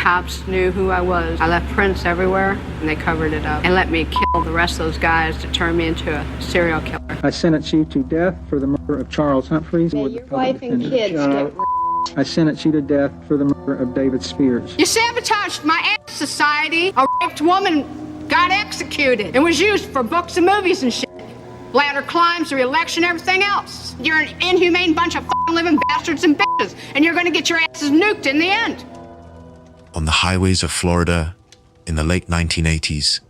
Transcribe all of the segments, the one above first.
cops knew who I was. I left prints everywhere, and they covered it up and let me kill the rest of those guys to turn me into a serial killer. I sentence you to death for the murder of Charles Humphreys. Yeah, your wife and kids get I sentence you to death for the murder of David Spears. You sabotaged my ass society. A raped woman got executed and was used for books and movies and shit. Bladder climbs, the election, everything else. You're an inhumane bunch of f***ing living bastards and bitches, and you're gonna get your asses nuked in the end. On the highways of Florida, in the late 1980s,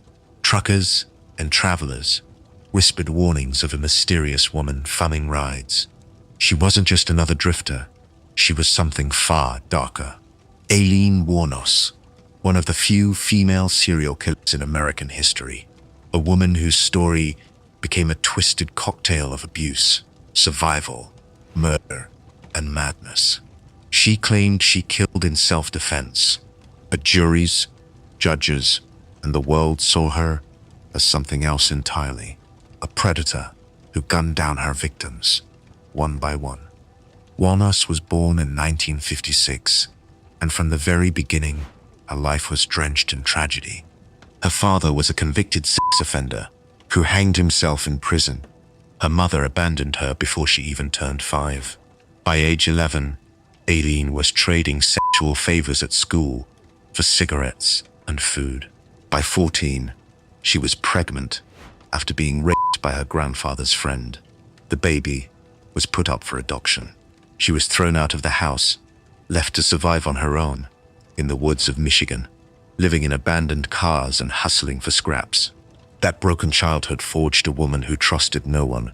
truckers and travelers whispered warnings of a mysterious woman funning rides. She wasn't just another drifter. She was something far darker. Aileen Wuornos, one of the few female serial killers in American history. A woman whose story became a twisted cocktail of abuse, survival, murder, and madness. She claimed she killed in self-defense, but juries, judges, and the world saw her as something else entirely. A predator who gunned down her victims, one by one. Wuornos was born in 1956, and from the very beginning, her life was drenched in tragedy. Her father was a convicted sex offender who hanged himself in prison. Her mother abandoned her before she even turned 5. By age 11, Aileen was trading sexual favors at school for cigarettes and food. By 14, she was pregnant after being raped by her grandfather's friend. The baby was put up for adoption. She was thrown out of the house, left to survive on her own in the woods of Michigan, living in abandoned cars and hustling for scraps. That broken childhood forged a woman who trusted no one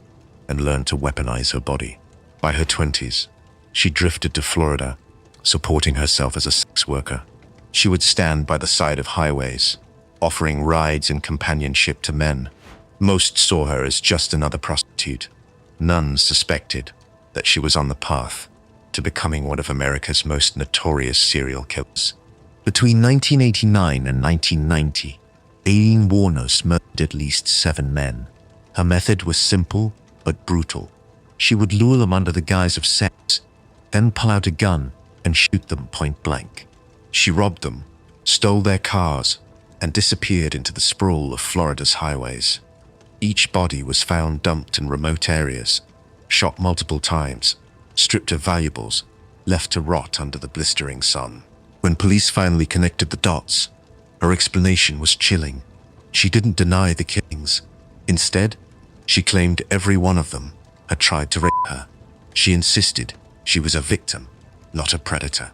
and learned to weaponize her body. By her 20s, she drifted to Florida, supporting herself as a sex worker. She would stand by the side of highways, offering rides and companionship to men. Most saw her as just another prostitute. None suspected that she was on the path to becoming one of America's most notorious serial killers. Between 1989 and 1990, Aileen Wuornos murdered at least 7 men. Her method was simple but brutal. She would lure them under the guise of sex, then pull out a gun and shoot them point blank. She robbed them, stole their cars, and disappeared into the sprawl of Florida's highways. Each body was found dumped in remote areas, shot multiple times, stripped of valuables, left to rot under the blistering sun. When police finally connected the dots, her explanation was chilling. She didn't deny the killings. Instead, she claimed every one of them had tried to rape her. She insisted she was a victim, not a predator.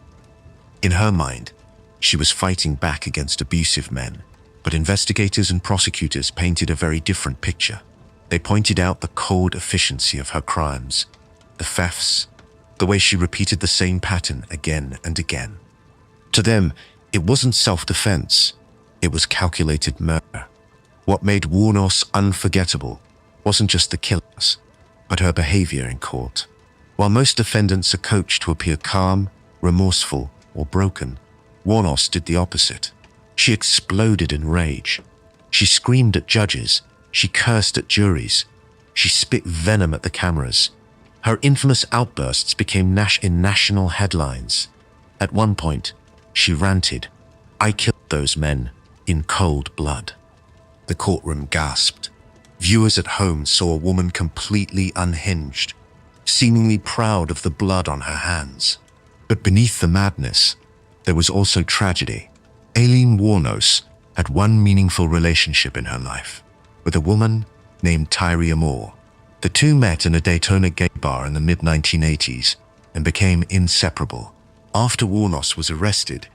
In her mind, she was fighting back against abusive men, but investigators and prosecutors painted a very different picture. They pointed out the cold efficiency of her crimes, the thefts, the way she repeated the same pattern again and again. To them, it wasn't self-defense, it was calculated murder. What made Wuornos unforgettable wasn't just the killings, but her behavior in court. While most defendants are coached to appear calm, remorseful, or broken, Wuornos did the opposite. She exploded in rage. She screamed at judges. She cursed at juries. She spit venom at the cameras. Her infamous outbursts became in national headlines. At one point, she ranted, "I killed those men in cold blood." The courtroom gasped. Viewers at home saw a woman completely unhinged, seemingly proud of the blood on her hands. But beneath the madness, there was also tragedy. Aileen Wuornos had one meaningful relationship in her life, with a woman named Tyree Moore. The two met in a Daytona gay bar in the mid-1980s and became inseparable. After Wuornos was arrested,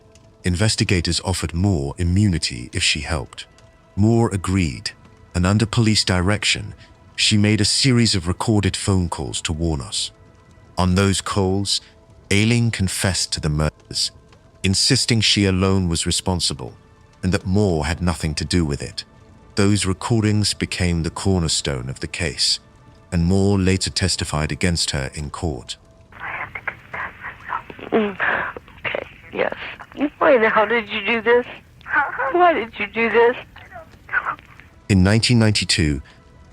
investigators offered Moore immunity if she helped. Moore agreed, and under police direction, she made a series of recorded phone calls to Wuornos. On those calls, Aileen confessed to the murders, insisting she alone was responsible and that Moore had nothing to do with it. Those recordings became the cornerstone of the case, and Moore later testified against her in court. I have to confess myself. Okay, yes. Why the hell did you do this? Why did you do this? In 1992,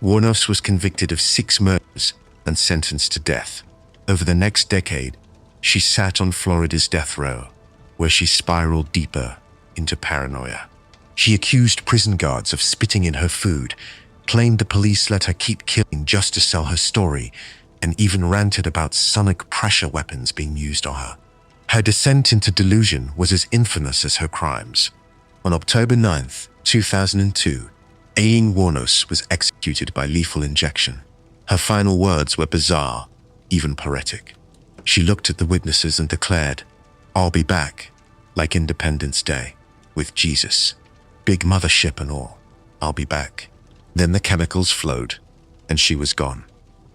Wuornos was convicted of 6 murders and sentenced to death. Over the next decade, she sat on Florida's death row, where she spiraled deeper into paranoia. She accused prison guards of spitting in her food, claimed the police let her keep killing just to sell her story, and even ranted about sonic pressure weapons being used on her. Her descent into delusion was as infamous as her crimes. On October 9th, 2002, Aileen Wuornos was executed by lethal injection. Her final words were bizarre, even poetic. She looked at the witnesses and declared, "I'll be back, like Independence Day, with Jesus. Big mothership and all. I'll be back." Then the chemicals flowed, and she was gone.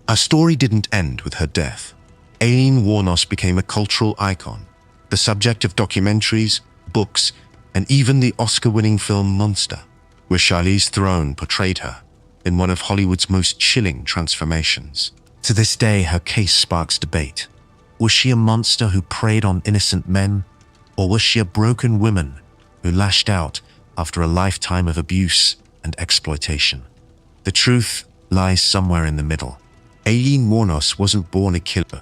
Her story didn't end with her death. Aileen Wuornos became a cultural icon, the subject of documentaries, books, and even the Oscar-winning film Monster, where Charlize Theron portrayed her in one of Hollywood's most chilling transformations. To this day, her case sparks debate. Was she a monster who preyed on innocent men, or was she a broken woman who lashed out after a lifetime of abuse and exploitation? The truth lies somewhere in the middle. Aileen Wuornos wasn't born a killer.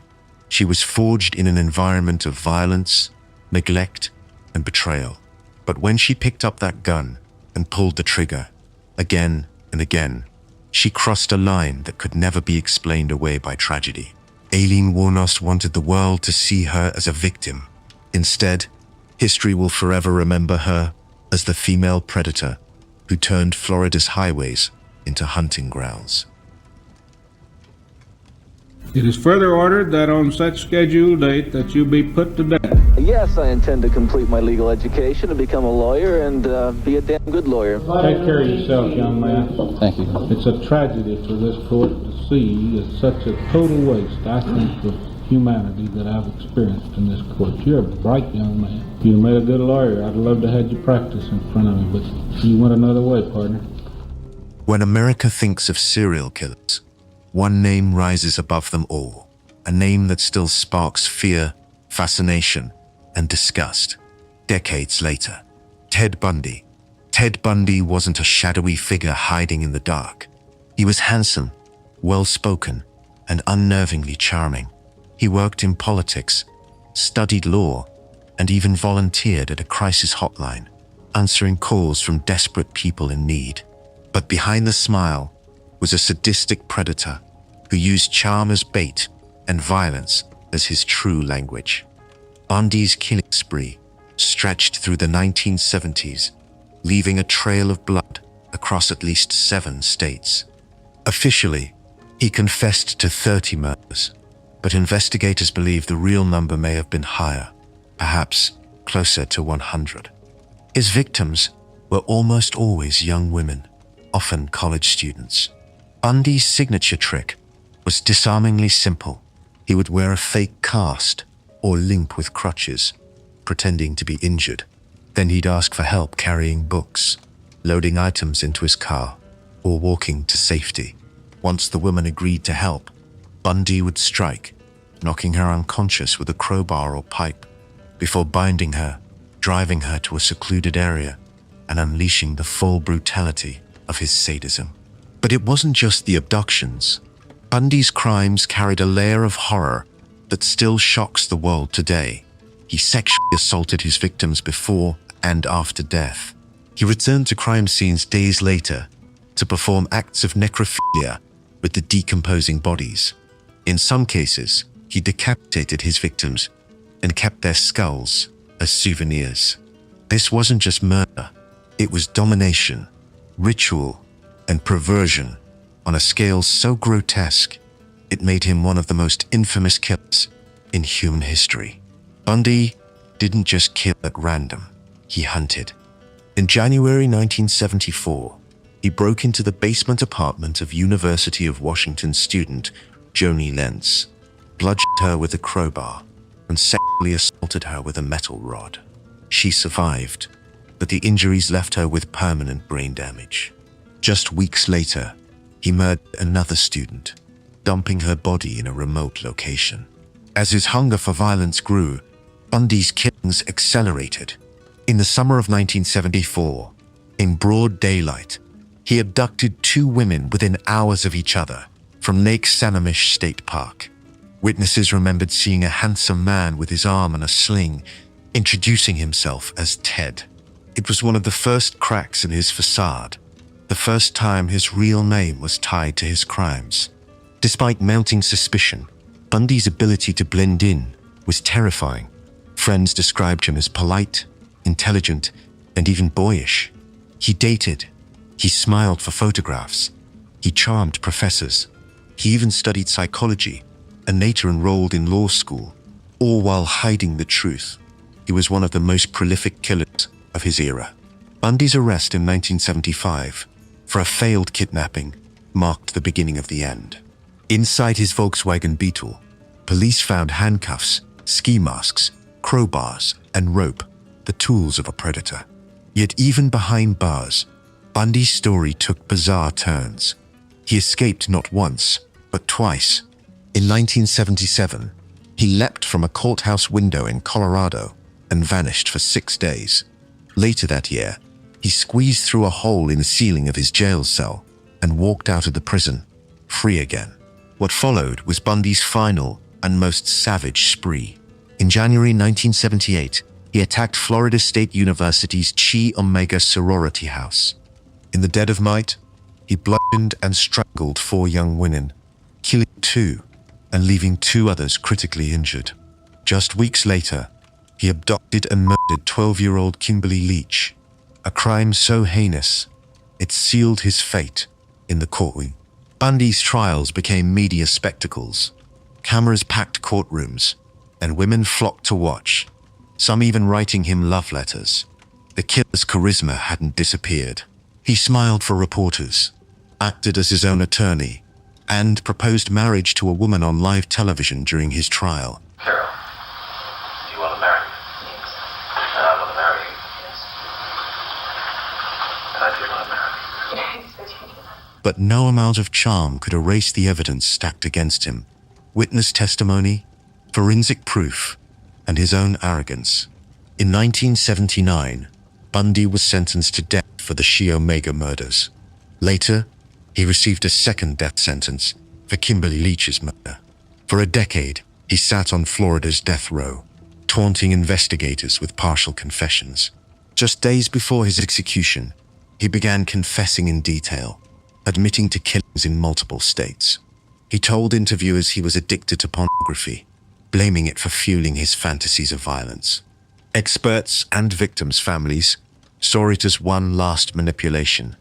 She was forged in an environment of violence, neglect, and betrayal. But when she picked up that gun and pulled the trigger, again and again, she crossed a line that could never be explained away by tragedy. Aileen Wuornos wanted the world to see her as a victim. Instead, history will forever remember her as the female predator who turned Florida's highways into hunting grounds. It is further ordered that on such scheduled date that you be put to death. Yes, I intend to complete my legal education and become a lawyer and be a damn good lawyer. Take care of yourself, young man. Thank you. It's a tragedy for this court to see it's such a total waste, I think, of humanity that I've experienced in this court. You're a bright young man. If you made a good lawyer, I'd love to have you practice in front of me, but you went another way, partner. When America thinks of serial killers, one name rises above them all, a name that still sparks fear, fascination, and disgust. Decades later, Ted Bundy. Ted Bundy wasn't a shadowy figure hiding in the dark. He was handsome, well-spoken, and unnervingly charming. He worked in politics, studied law, and even volunteered at a crisis hotline, answering calls from desperate people in need. But behind the smile was a sadistic predator who used charm as bait and violence as his true language. Bundy's killing spree stretched through the 1970s, leaving a trail of blood across at least 7 states. Officially, he confessed to 30 murders, but investigators believe the real number may have been higher, perhaps closer to 100. His victims were almost always young women, often college students. Bundy's signature trick was disarmingly simple. He would wear a fake cast or limp with crutches, pretending to be injured. Then he'd ask for help carrying books, loading items into his car, or walking to safety. Once the woman agreed to help, Bundy would strike, knocking her unconscious with a crowbar or pipe, before binding her, driving her to a secluded area, and unleashing the full brutality of his sadism. But it wasn't just the abductions. Bundy's crimes carried a layer of horror that still shocks the world today. He sexually assaulted his victims before and after death. He returned to crime scenes days later to perform acts of necrophilia with the decomposing bodies. In some cases, he decapitated his victims and kept their skulls as souvenirs. This wasn't just murder, it was domination, ritual, and perversion on a scale so grotesque it made him one of the most infamous killers in human history. Bundy didn't just kill at random, he hunted. In January 1974, he broke into the basement apartment of University of Washington student Joni Lentz, bludgeoned her with a crowbar, and sexually assaulted her with a metal rod. She survived, but the injuries left her with permanent brain damage. Just weeks later, he murdered another student, dumping her body in a remote location. As his hunger for violence grew, Bundy's killings accelerated. In the summer of 1974, in broad daylight, he abducted 2 women within hours of each other from Lake Sammamish State Park. Witnesses remembered seeing a handsome man with his arm in a sling introducing himself as Ted. It was one of the first cracks in his facade, the first time his real name was tied to his crimes. Despite mounting suspicion, Bundy's ability to blend in was terrifying. Friends described him as polite, intelligent, and even boyish. He dated. He smiled for photographs. He charmed professors. He even studied psychology and later enrolled in law school, all while hiding the truth. He was one of the most prolific killers of his era. Bundy's arrest in 1975 for a failed kidnapping marked the beginning of the end. Inside his Volkswagen Beetle, police found handcuffs, ski masks, crowbars, and rope, the tools of a predator. Yet even behind bars, Bundy's story took bizarre turns. He escaped not once, but twice. In 1977, he leapt from a courthouse window in Colorado and vanished for 6 days. Later that year, he squeezed through a hole in the ceiling of his jail cell and walked out of the prison, free again. What followed was Bundy's final and most savage spree. In January 1978, he attacked Florida State University's Chi Omega sorority house. In the dead of night, he bludgeoned and strangled 4 young women, killing 2 and leaving 2 others critically injured. Just weeks later, he abducted and murdered 12-year-old Kimberly Leach, a crime so heinous, it sealed his fate in the courtroom. Bundy's trials became media spectacles. Cameras packed courtrooms, and women flocked to watch, some even writing him love letters. The killer's charisma hadn't disappeared. He smiled for reporters, acted as his own attorney, and proposed marriage to a woman on live television during his trial. Carol, do you want to marry me? And I want to marry you. And I do want to marry you. But no amount of charm could erase the evidence stacked against him. Witness testimony, forensic proof, and his own arrogance. In 1979, Bundy was sentenced to death for the Chi Omega murders. Later, he received a second death sentence for Kimberly Leach's murder. For a decade, he sat on Florida's death row, taunting investigators with partial confessions. Just days before his execution, he began confessing in detail, admitting to killings in multiple states. He told interviewers he was addicted to pornography, blaming it for fueling his fantasies of violence. Experts and victims' families saw it as one last manipulation,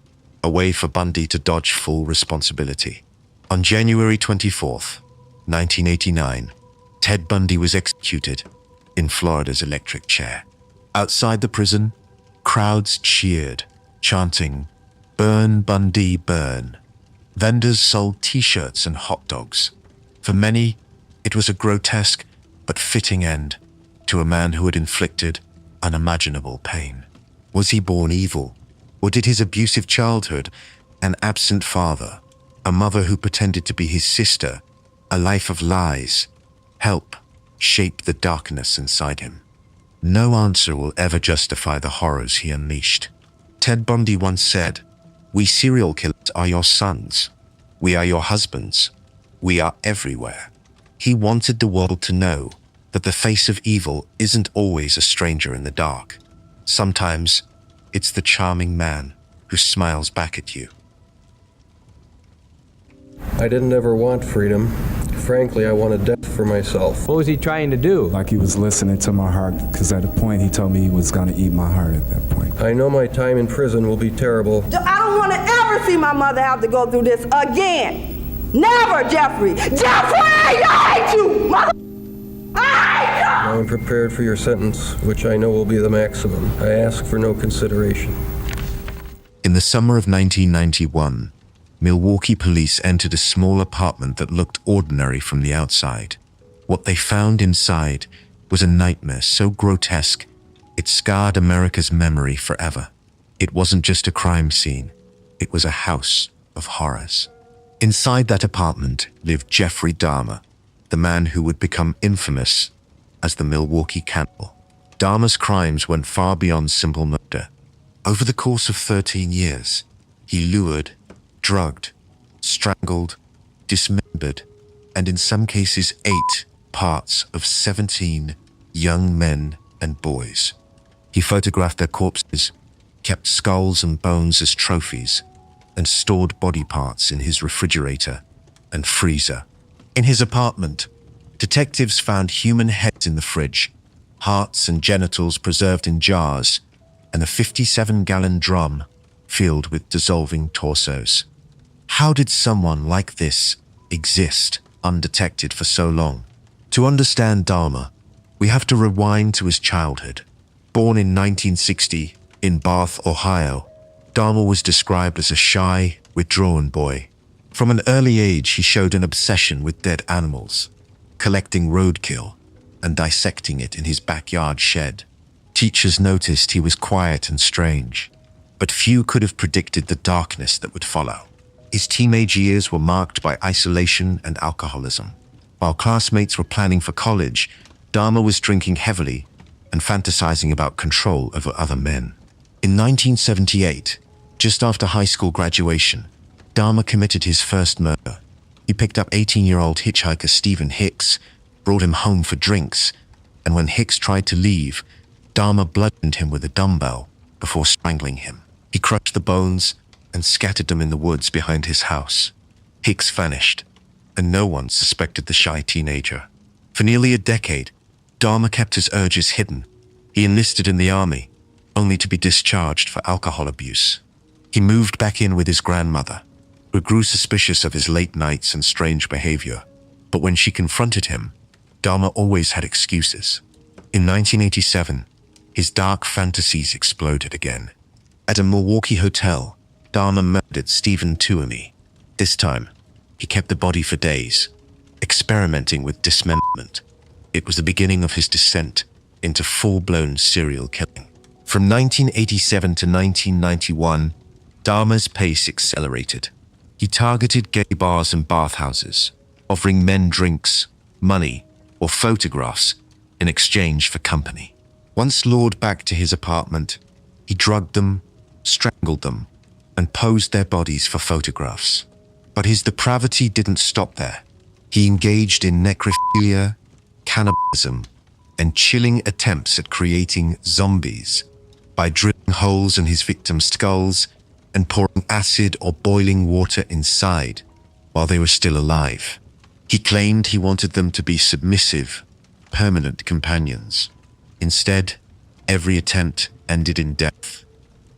a way for Bundy to dodge full responsibility. On January 24th, 1989, Ted Bundy was executed in Florida's electric chair. Outside the prison, crowds cheered, chanting, "Burn, Bundy, burn." Vendors sold t-shirts and hot dogs. For many, it was a grotesque but fitting end to a man who had inflicted unimaginable pain. Was he born evil? Or did his abusive childhood, an absent father, a mother who pretended to be his sister, a life of lies, help shape the darkness inside him? No answer will ever justify the horrors he unleashed. Ted Bundy once said, "We serial killers are your sons. We are your husbands. We are everywhere." He wanted the world to know that the face of evil isn't always a stranger in the dark. Sometimes, it's the charming man who smiles back at you. I didn't ever want freedom. Frankly, I wanted death for myself. What was he trying to do? Like he was listening to my heart, because at a point he told me he was going to eat my heart at that point. I know my time in prison will be terrible. I don't want to ever see my mother have to go through this again. Never, Jeffrey! Jeffrey! I hate you! Mother... I hate you! I am prepared for your sentence, which I know will be the maximum. I ask for no consideration. In the summer of 1991, Milwaukee police entered a small apartment that looked ordinary from the outside. What they found inside was a nightmare so grotesque, it scarred America's memory forever. It wasn't just a crime scene, it was a house of horrors. Inside that apartment lived Jeffrey Dahmer, the man who would become infamous as the Milwaukee Cannibal. Dahmer's crimes went far beyond simple murder. Over the course of 13 years, he lured, drugged, strangled, dismembered, and in some cases ate parts of 17 young men and boys. He photographed their corpses, kept skulls and bones as trophies, and stored body parts in his refrigerator and freezer. In his apartment, detectives found human heads in the fridge, hearts and genitals preserved in jars, and a 57-gallon drum filled with dissolving torsos. How did someone like this exist undetected for so long? To understand Dahmer, we have to rewind to his childhood. Born in 1960 in Bath, Ohio, Dahmer was described as a shy, withdrawn boy. From an early age, he showed an obsession with dead animals, collecting roadkill and dissecting it in his backyard shed. Teachers noticed he was quiet and strange, but few could have predicted the darkness that would follow. His teenage years were marked by isolation and alcoholism. While classmates were planning for college, Dahmer was drinking heavily and fantasizing about control over other men. In 1978, just after high school graduation, Dahmer committed his first murder. He picked up 18-year-old hitchhiker Stephen Hicks, brought him home for drinks, and when Hicks tried to leave, Dahmer bludgeoned him with a dumbbell before strangling him. He crushed the bones and scattered them in the woods behind his house. Hicks vanished, and no one suspected the shy teenager. For nearly a decade, Dahmer kept his urges hidden. He enlisted in the army, only to be discharged for alcohol abuse. He moved back in with his grandmother, who grew suspicious of his late nights and strange behavior. But when she confronted him, Dahmer always had excuses. In 1987, his dark fantasies exploded again. At a Milwaukee hotel, Dahmer murdered Stephen Tuomi. This time, he kept the body for days, experimenting with dismemberment. It was the beginning of his descent into full-blown serial killing. From 1987 to 1991, Dahmer's pace accelerated. He targeted gay bars and bathhouses, offering men drinks, money, or photographs in exchange for company. Once lured back to his apartment, he drugged them, strangled them, and posed their bodies for photographs. But his depravity didn't stop there. He engaged in necrophilia, cannibalism, and chilling attempts at creating zombies by drilling holes in his victims' skulls and pouring acid or boiling water inside while they were still alive. He claimed he wanted them to be submissive, permanent companions. Instead, every attempt ended in death.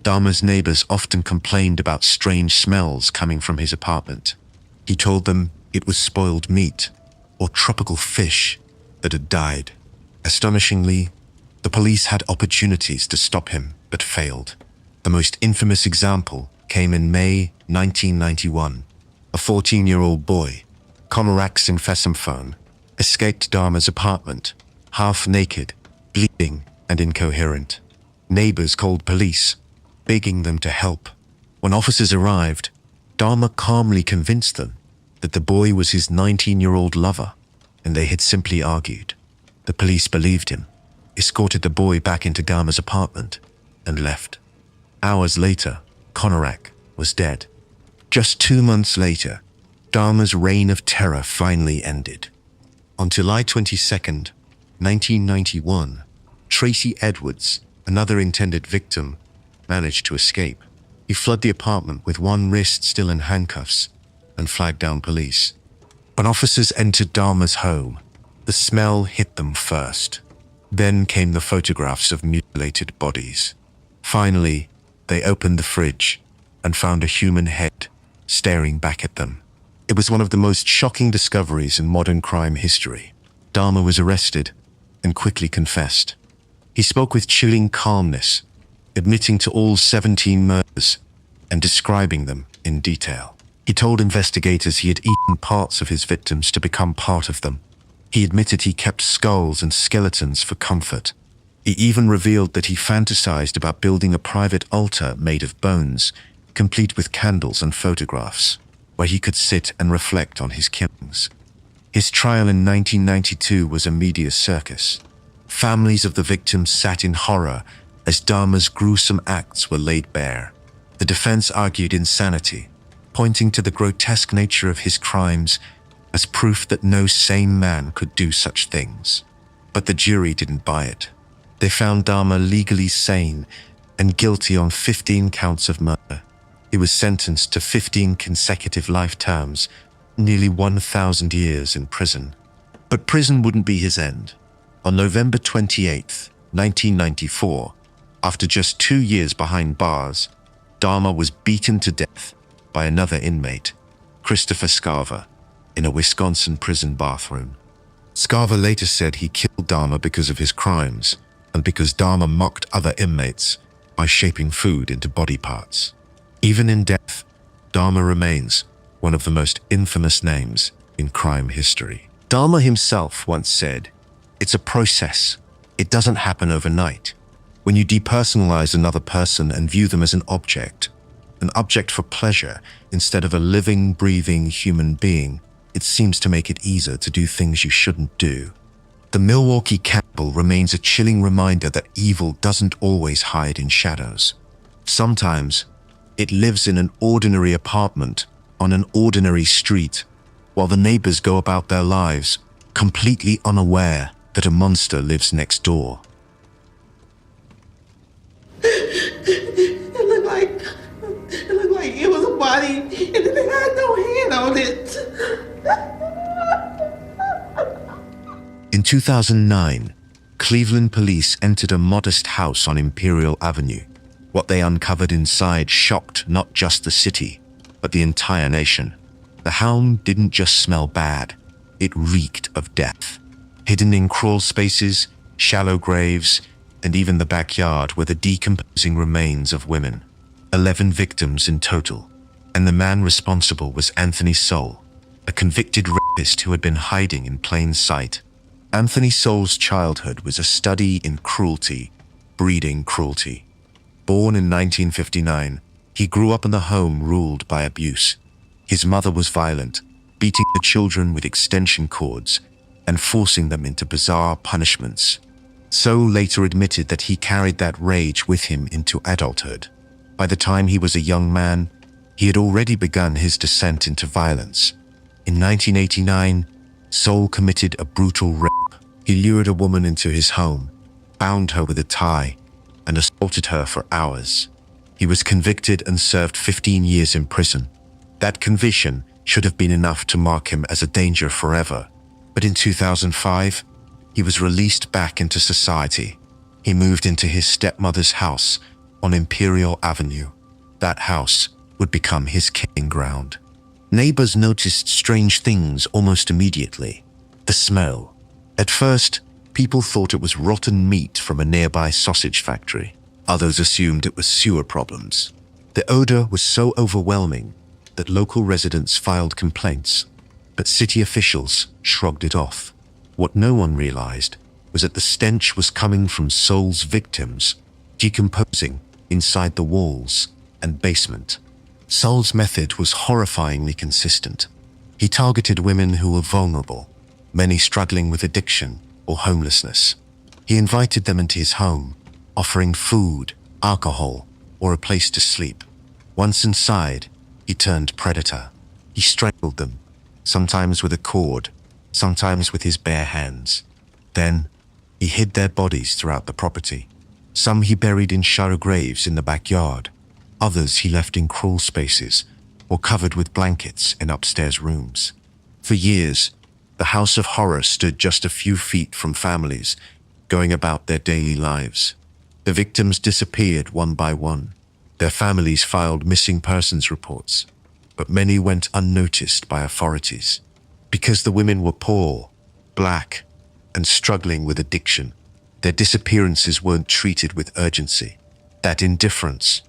Dahmer's neighbors often complained about strange smells coming from his apartment. He told them it was spoiled meat or tropical fish that had died. Astonishingly, the police had opportunities to stop him but failed. The most infamous example came in May 1991. A 14-year-old boy, Konraxin Fesamphone, escaped Dahmer's apartment, half naked, bleeding, and incoherent. Neighbors called police, begging them to help. When officers arrived, Dahmer calmly convinced them that the boy was his 19-year-old lover, and they had simply argued. The police believed him, escorted the boy back into Dahmer's apartment, and left. Hours later, Konrak was dead. Just 2 months later, Dahmer's reign of terror finally ended. On July 22nd, 1991, Tracy Edwards, another intended victim, managed to escape. He fled the apartment with one wrist still in handcuffs and flagged down police. When officers entered Dahmer's home, the smell hit them first. Then came the photographs of mutilated bodies. Finally, they opened the fridge and found a human head staring back at them. It was one of the most shocking discoveries in modern crime history. Dahmer was arrested and quickly confessed. He spoke with chilling calmness, admitting to all 17 murders and describing them in detail. He told investigators he had eaten parts of his victims to become part of them. He admitted he kept skulls and skeletons for comfort. He even revealed that he fantasized about building a private altar made of bones, complete with candles and photographs, where he could sit and reflect on his killings. His trial in 1992 was a media circus. Families of the victims sat in horror as Dahmer's gruesome acts were laid bare. The defense argued insanity, pointing to the grotesque nature of his crimes as proof that no sane man could do such things. But the jury didn't buy it. They found Dahmer legally sane and guilty on 15 counts of murder. He was sentenced to 15 consecutive life terms, nearly 1,000 years in prison. But prison wouldn't be his end. On November 28, 1994, after just 2 years behind bars, Dahmer was beaten to death by another inmate, Christopher Scarver, in a Wisconsin prison bathroom. Scarver later said he killed Dahmer because of his crimes and because Dahmer mocked other inmates by shaping food into body parts. Even in death, Dahmer remains one of the most infamous names in crime history. Dahmer himself once said, "It's a process. It doesn't happen overnight. When you depersonalize another person and view them as an object for pleasure instead of a living, breathing human being, it seems to make it easier to do things you shouldn't do." The Milwaukee cannibal remains a chilling reminder that evil doesn't always hide in shadows. Sometimes, it lives in an ordinary apartment on an ordinary street, while the neighbors go about their lives completely unaware that a monster lives next door. It looked like it was a body, and it had no hand on it. In 2009, Cleveland police entered a modest house on Imperial Avenue. What they uncovered inside shocked not just the city, but the entire nation. The home didn't just smell bad, it reeked of death. Hidden in crawl spaces, shallow graves, and even the backyard were the decomposing remains of women. 11 victims in total, and the man responsible was Anthony Soule, a convicted rapist who had been hiding in plain sight. Anthony Soule's childhood was a study in cruelty, breeding cruelty. Born in 1959, he grew up in a home ruled by abuse. His mother was violent, beating the children with extension cords and forcing them into bizarre punishments. Soule later admitted that he carried that rage with him into adulthood. By the time he was a young man, he had already begun his descent into violence. In 1989, Soule committed a brutal rape. He lured a woman into his home, bound her with a tie, and assaulted her for hours. He was convicted and served 15 years in prison. That conviction should have been enough to mark him as a danger forever. But in 2005, he was released back into society. He moved into his stepmother's house on Imperial Avenue. That house would become his killing ground. Neighbors noticed strange things almost immediately. The smell. At first, people thought it was rotten meat from a nearby sausage factory. Others assumed it was sewer problems. The odor was so overwhelming that local residents filed complaints, but city officials shrugged it off. What no one realized was that the stench was coming from Soule's victims, decomposing inside the walls and basement. Soule's method was horrifyingly consistent. He targeted women who were vulnerable, many struggling with addiction or homelessness. He invited them into his home, offering food, alcohol, or a place to sleep. Once inside, he turned predator. He strangled them, sometimes with a cord, sometimes with his bare hands. Then, he hid their bodies throughout the property. Some he buried in shallow graves in the backyard. Others he left in crawl spaces or covered with blankets in upstairs rooms. For years, the House of Horror stood just a few feet from families going about their daily lives. The victims disappeared one by one. Their families filed missing persons reports, but many went unnoticed by authorities. Because the women were poor, black, and struggling with addiction, their disappearances weren't treated with urgency. That indifference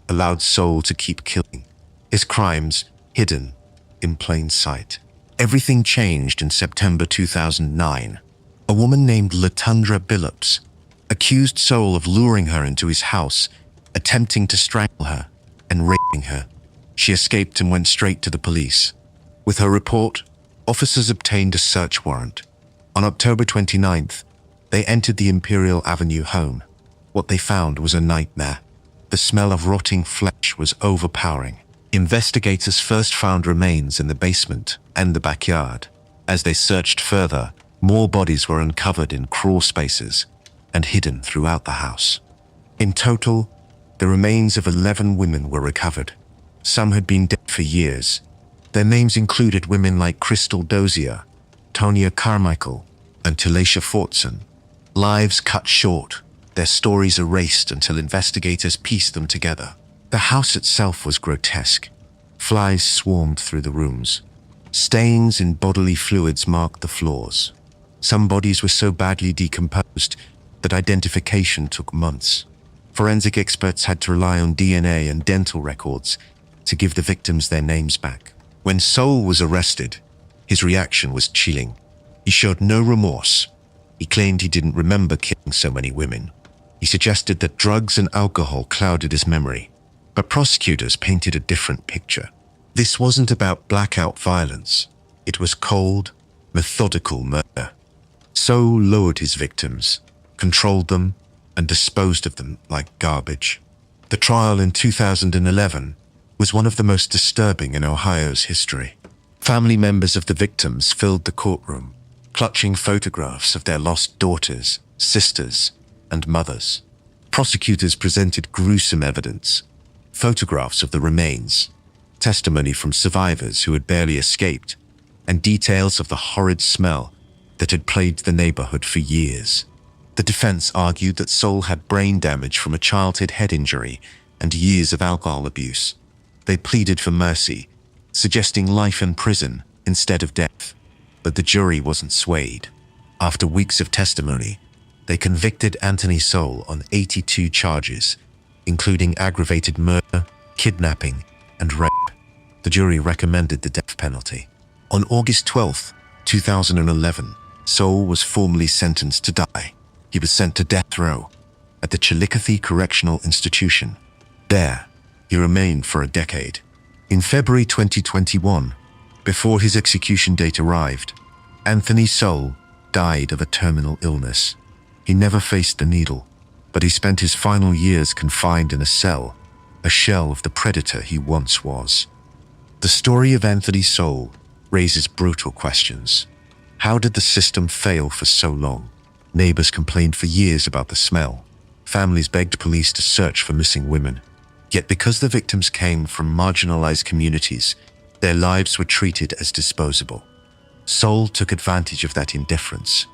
allowed Soule to keep killing, his crimes hidden in plain sight. Everything changed in September 2009. A woman named Latundra Billups accused Soule of luring her into his house, attempting to strangle her and raping her. She escaped and went straight to the police. With her report, officers obtained a search warrant. On October 29th, they entered the Imperial Avenue home. What they found was a nightmare. The smell of rotting flesh was overpowering. Investigators first found remains in the basement and the backyard. As they searched further, more bodies were uncovered in crawl spaces. and hidden throughout the house. In total, the remains of 11 women were recovered. Some had been dead for years. Their names included women like Crystal Dozier, Tonya Carmichael, and Talacia Fortson. Lives cut short, their stories erased until investigators pieced them together. The house itself was grotesque. Flies swarmed through the rooms. Stains in bodily fluids marked the floors. Some bodies were so badly decomposed that identification took months. Forensic experts had to rely on DNA and dental records to give the victims their names back. When Soule was arrested, his reaction was chilling. He showed no remorse. He claimed he didn't remember killing so many women. He suggested that drugs and alcohol clouded his memory. But prosecutors painted a different picture. This wasn't about blackout violence. It was cold, methodical murder. Soule lowered his victims, controlled them, and disposed of them like garbage. The trial in 2011 was one of the most disturbing in Ohio's history. Family members of the victims filled the courtroom, clutching photographs of their lost daughters, sisters, and mothers. Prosecutors presented gruesome evidence, photographs of the remains, testimony from survivors who had barely escaped, and details of the horrid smell that had plagued the neighborhood for years. The defense argued that Soule had brain damage from a childhood head injury and years of alcohol abuse. They pleaded for mercy, suggesting life in prison instead of death, but the jury wasn't swayed. After weeks of testimony, they convicted Anthony Soule on 82 charges, including aggravated murder, kidnapping, and rape. The jury recommended the death penalty. On August 12, 2011, Soule was formally sentenced to die. He was sent to death row at the Chillicothe Correctional Institution. There, he remained for a decade. In February 2021, before his execution date arrived, Anthony Soule died of a terminal illness. He never faced the needle, but he spent his final years confined in a cell, a shell of the predator he once was. The story of Anthony Soule raises brutal questions. How did the system fail for so long? Neighbors complained for years about the smell. Families begged police to search for missing women. Yet because the victims came from marginalized communities, their lives were treated as disposable. Soule took advantage of that indifference,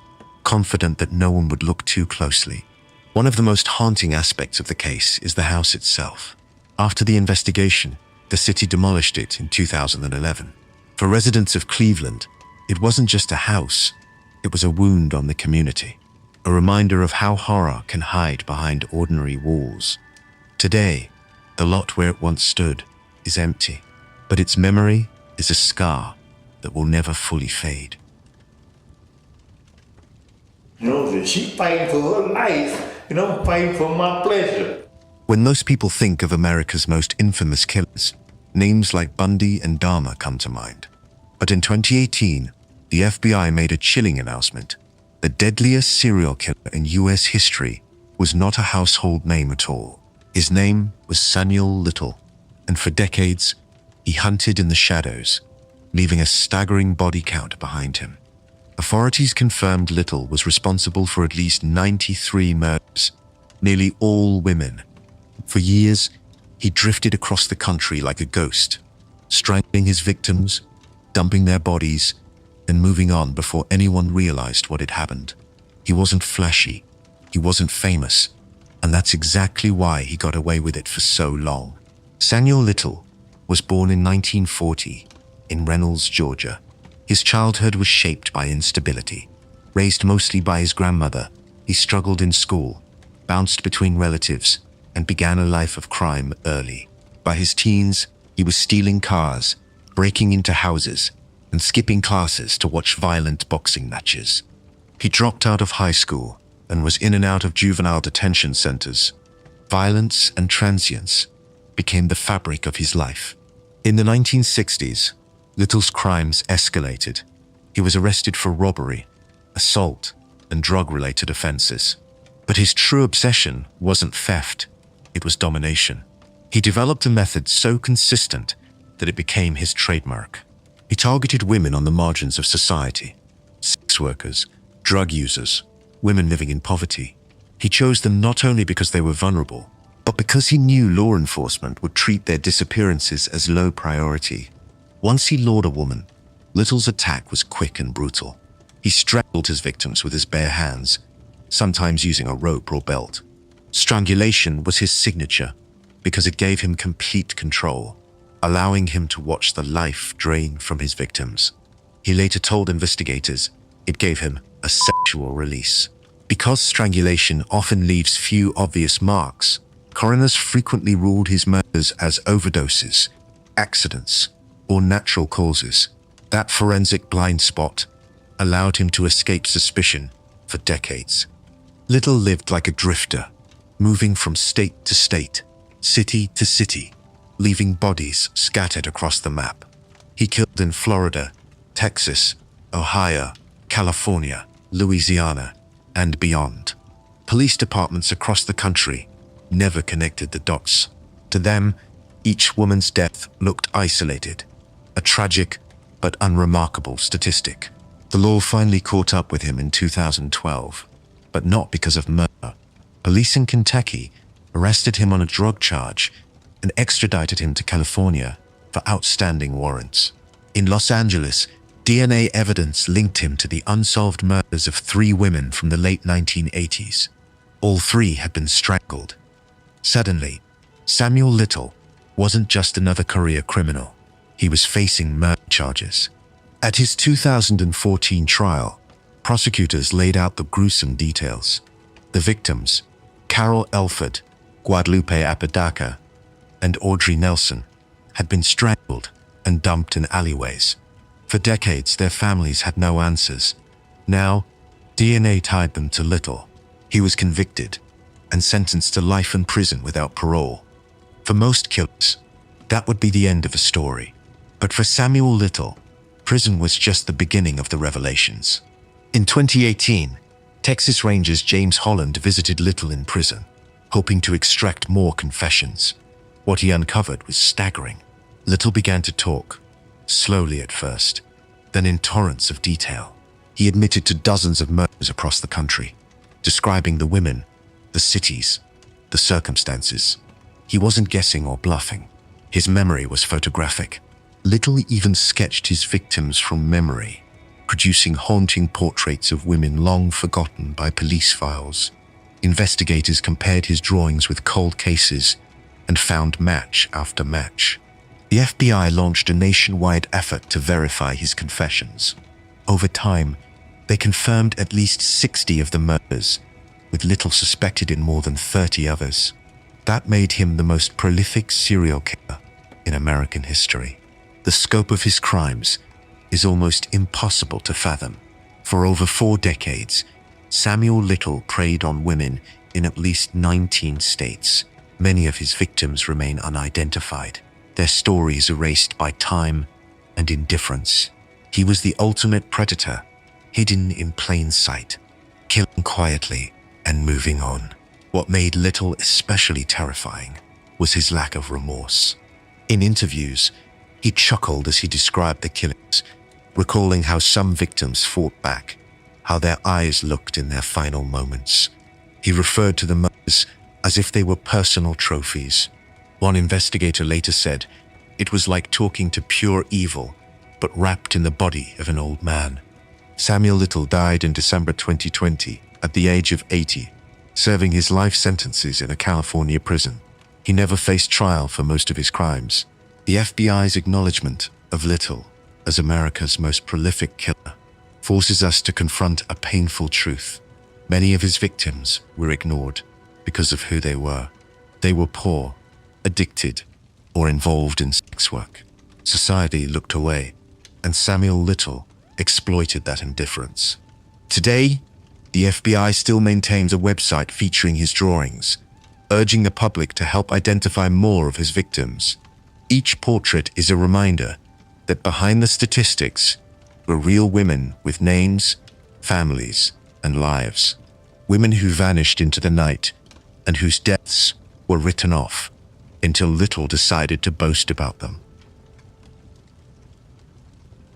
confident that no one would look too closely. One of the most haunting aspects of the case is the house itself. After the investigation, the city demolished it in 2011. For residents of Cleveland, it wasn't just a house, it was a wound on the community, a reminder of how horror can hide behind ordinary walls. Today, the lot where it once stood is empty, but its memory is a scar that will never fully fade. She fighting for her life, fighting for my pleasure. When most people think of America's most infamous killers, names like Bundy and Dahmer come to mind. But in 2018, the FBI made a chilling announcement. The deadliest serial killer in US history was not a household name at all. His name was Samuel Little, and for decades, he hunted in the shadows, leaving a staggering body count behind him. Authorities confirmed Little was responsible for at least 93 murders, nearly all women. For years, he drifted across the country like a ghost, strangling his victims, dumping their bodies, and moving on before anyone realized what had happened. He wasn't flashy, he wasn't famous, and that's exactly why he got away with it for so long. Samuel Little was born in 1940 in Reynolds, Georgia. His childhood was shaped by instability. Raised mostly by his grandmother, he struggled in school, bounced between relatives, and began a life of crime early. By his teens, he was stealing cars, breaking into houses, and skipping classes to watch violent boxing matches. He dropped out of high school and was in and out of juvenile detention centers. Violence and transience became the fabric of his life. In the 1960s, Little's crimes escalated. He was arrested for robbery, assault, and drug-related offenses. But his true obsession wasn't theft, it was domination. He developed a method so consistent that it became his trademark. He targeted women on the margins of society, sex workers, drug users, women living in poverty. He chose them not only because they were vulnerable, but because he knew law enforcement would treat their disappearances as low priority. Once he lured a woman, Little's attack was quick and brutal. He strangled his victims with his bare hands, sometimes using a rope or belt. Strangulation was his signature because it gave him complete control, allowing him to watch the life drain from his victims. He later told investigators it gave him a sexual release. Because strangulation often leaves few obvious marks, coroners frequently ruled his murders as overdoses, accidents, or natural causes. That forensic blind spot allowed him to escape suspicion for decades. Little lived like a drifter, moving from state to state, city to city, leaving bodies scattered across the map. He killed in Florida, Texas, Ohio, California, Louisiana, and beyond. Police departments across the country never connected the dots. To them, each woman's death looked isolated, a tragic but unremarkable statistic. The law finally caught up with him in 2012, but not because of murder. Police in Kentucky arrested him on a drug charge and extradited him to California for outstanding warrants. In Los Angeles, DNA evidence linked him to the unsolved murders of 3 women from the late 1980s. All 3 had been strangled. Suddenly, Samuel Little wasn't just another career criminal. He was facing murder charges. At his 2014 trial, prosecutors laid out the gruesome details. The victims, Carol Elford, Guadalupe Apodaca, and Audrey Nelson, had been strangled and dumped in alleyways. For decades, their families had no answers. Now, DNA tied them to Little. He was convicted and sentenced to life in prison without parole. For most killers, that would be the end of a story. But for Samuel Little, prison was just the beginning of the revelations. In 2018, Texas Rangers James Holland visited Little in prison, hoping to extract more confessions. What he uncovered was staggering. Little began to talk, slowly at first, then in torrents of detail. He admitted to dozens of murders across the country, describing the women, the cities, the circumstances. He wasn't guessing or bluffing. His memory was photographic. Little even sketched his victims from memory, producing haunting portraits of women long forgotten by police files. Investigators compared his drawings with cold cases and found match after match. The FBI launched a nationwide effort to verify his confessions. Over time, they confirmed at least 60 of the murders, with Little suspected in more than 30 others. That made him the most prolific serial killer in American history. The scope of his crimes is almost impossible to fathom. For over 4 decades, Samuel Little preyed on women in at least 19 states. Many of his victims remain unidentified, their stories erased by time and indifference. He was the ultimate predator, hidden in plain sight, killing quietly and moving on. What made Little especially terrifying was his lack of remorse. In interviews, he chuckled as he described the killings, recalling how some victims fought back, how their eyes looked in their final moments. He referred to the murders as if they were personal trophies. One investigator later said, "It was like talking to pure evil, but wrapped in the body of an old man." Samuel Little died in December 2020 at the age of 80, serving his life sentences in a California prison. He never faced trial for most of his crimes. The FBI's acknowledgement of Little as America's most prolific killer forces us to confront a painful truth. Many of his victims were ignored because of who they were. They were poor, addicted, or involved in sex work. Society looked away, and Samuel Little exploited that indifference. Today, the FBI still maintains a website featuring his drawings, urging the public to help identify more of his victims. Each portrait is a reminder that behind the statistics were real women with names, families, and lives. Women who vanished into the night and whose deaths were written off until Little decided to boast about them.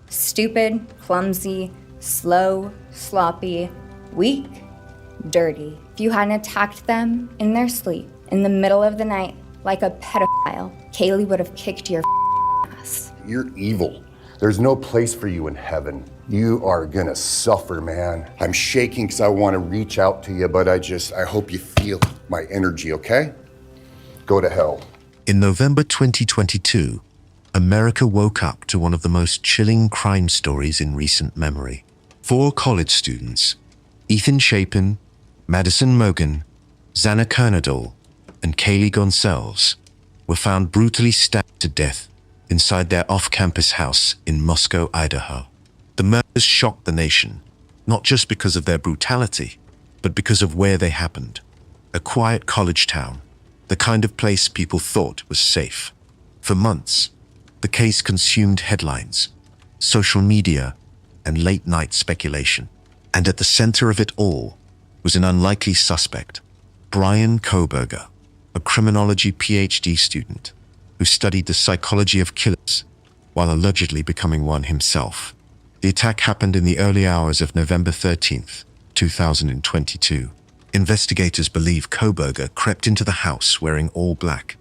Stupid, clumsy, slow, sloppy, weak, dirty. If you hadn't attacked them in their sleep, in the middle of the night, like a pedophile, Kaylee would have kicked your ass. You're evil. There's no place for you in heaven. You are gonna suffer, man. I'm shaking because I want to reach out to you, but I hope you feel my energy, okay? Go to hell. In November 2022, America woke up to one of the most chilling crime stories in recent memory. 4 college students, Ethan Chapin, Madison Mogan, Xana Kernadol, and Kaylee Gonçalves, were found brutally stabbed to death inside their off-campus house in Moscow, Idaho. The murders shocked the nation, not just because of their brutality, but because of where they happened. A quiet college town, the kind of place people thought was safe. For months, the case consumed headlines, social media, and late-night speculation. And at the center of it all was an unlikely suspect, Bryan Kohberger, a criminology PhD student who studied the psychology of killers while allegedly becoming one himself. The attack happened in the early hours of November 13th, 2022. Investigators believe Kohberger crept into the house wearing all black,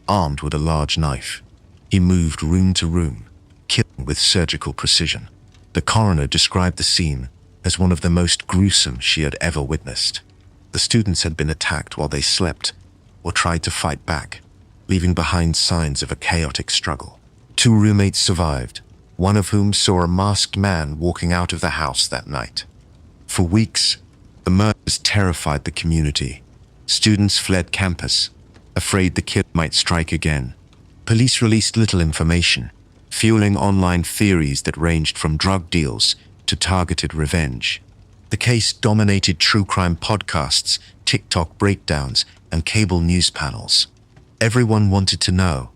armed with a large knife. He moved room to room, killing with surgical precision. The coroner described the scene as one of the most gruesome she had ever witnessed. The students had been attacked while they slept or tried to fight back, leaving behind signs of a chaotic struggle. 2 roommates survived, one of whom saw a masked man walking out of the house that night. For weeks, the murders terrified the community. Students fled campus, afraid the killer might strike again. Police released little information, fueling online theories that ranged from drug deals to targeted revenge. The case dominated true crime podcasts, TikTok breakdowns, and cable news panels. Everyone wanted to know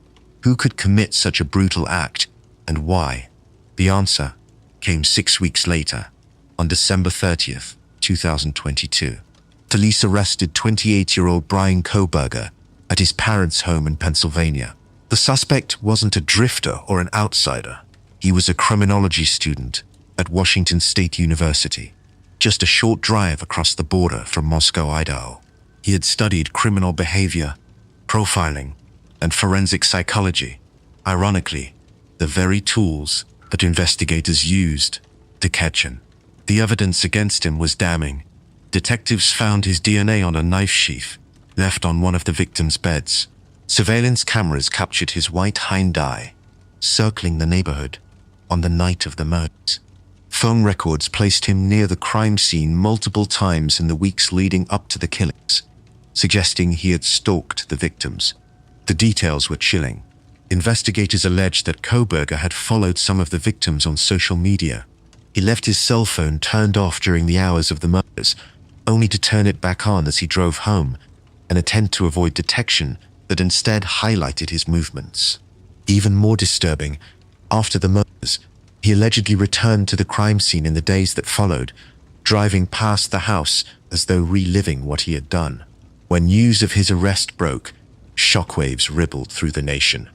who could commit such a brutal act and why. The answer came 6 weeks later, on December 30th, 2022. Police arrested 28-year-old Bryan Kohberger at his parents' home in Pennsylvania. The suspect wasn't a drifter or an outsider. He was a criminology student at Washington State University, just a short drive across the border from Moscow, Idaho. He had studied criminal behavior, profiling, and forensic psychology. Ironically, the very tools that investigators used to catch him. The evidence against him was damning. Detectives found his DNA on a knife sheath left on one of the victim's beds. Surveillance cameras captured his white hind eye, circling the neighborhood on the night of the murders. Phone records placed him near the crime scene multiple times in the weeks leading up to the killings, suggesting he had stalked the victims. The details were chilling. Investigators alleged that Kohberger had followed some of the victims on social media. He left his cell phone turned off during the hours of the murders, only to turn it back on as he drove home, an attempt to avoid detection that instead highlighted his movements. Even more disturbing, after the murders, he allegedly returned to the crime scene in the days that followed, driving past the house as though reliving what he had done. When news of his arrest broke, shockwaves rippled through the nation.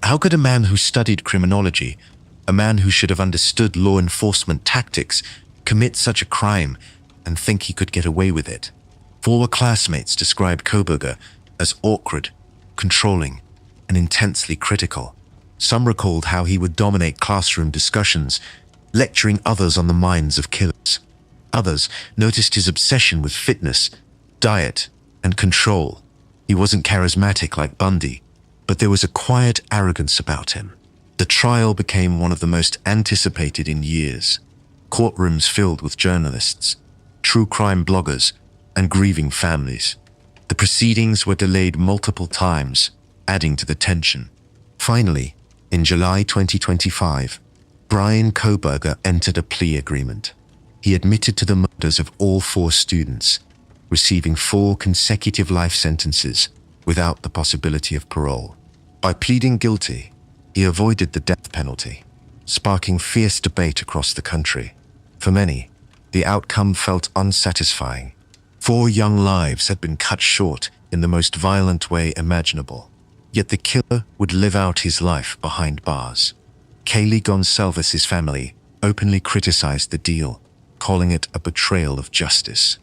How could a man who studied criminology, a man who should have understood law enforcement tactics, commit such a crime and think he could get away with it? Former classmates described Kohberger as awkward, controlling, and intensely critical. Some recalled how he would dominate classroom discussions, lecturing others on the minds of killers. Others noticed his obsession with fitness, diet, and control. He wasn't charismatic like Bundy, but there was a quiet arrogance about him. The trial became one of the most anticipated in years. Courtrooms filled with journalists, true crime bloggers, and grieving families. The proceedings were delayed multiple times, adding to the tension. Finally, in July 2025, Bryan Kohberger entered a plea agreement. He admitted to the murders of all 4 students, receiving 4 consecutive life sentences without the possibility of parole. By pleading guilty, he avoided the death penalty, sparking fierce debate across the country. For many, the outcome felt unsatisfying. 4 young lives had been cut short in the most violent way imaginable. Yet the killer would live out his life behind bars. Kaylee Gonçalves' family openly criticized the deal, calling it a betrayal of justice.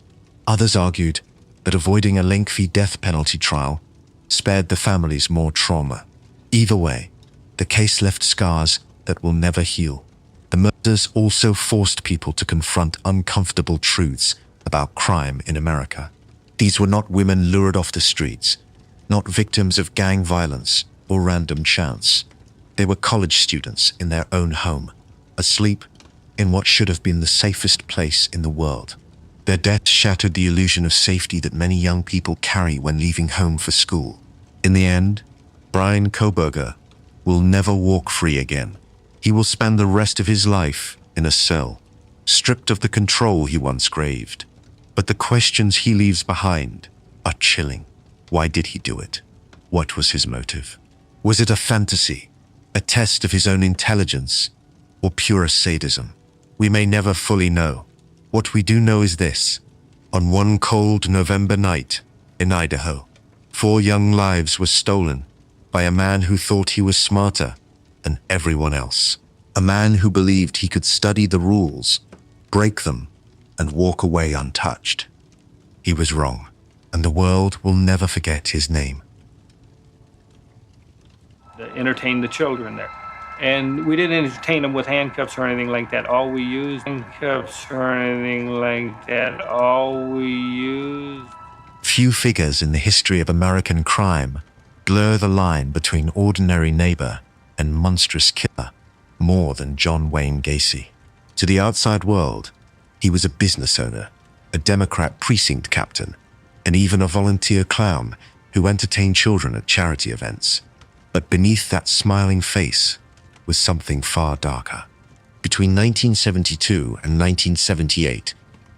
Others argued that avoiding a lengthy death penalty trial spared the families more trauma. Either way, the case left scars that will never heal. The murders also forced people to confront uncomfortable truths about crime in America. These were not women lured off the streets, not victims of gang violence or random chance. They were college students in their own home, asleep in what should have been the safest place in the world. Their deaths shattered the illusion of safety that many young people carry when leaving home for school. In the end, Bryan Kohberger will never walk free again. He will spend the rest of his life in a cell, stripped of the control he once craved. But the questions he leaves behind are chilling. Why did he do it? What was his motive? Was it a fantasy, a test of his own intelligence, or pure sadism? We may never fully know. What we do know is this. On one cold November night in Idaho, 4 young lives were stolen by a man who thought he was smarter than everyone else. A man who believed he could study the rules, break them, and walk away untouched. He was wrong, and the world will never forget his name. Entertain the children there. And we didn't entertain them with handcuffs or anything like that. All we used, Few figures in the history of American crime blur the line between ordinary neighbor and monstrous killer more than John Wayne Gacy. To the outside world, he was a business owner, a Democrat precinct captain, and even a volunteer clown who entertained children at charity events. But beneath that smiling face was something far darker. Between 1972 and 1978,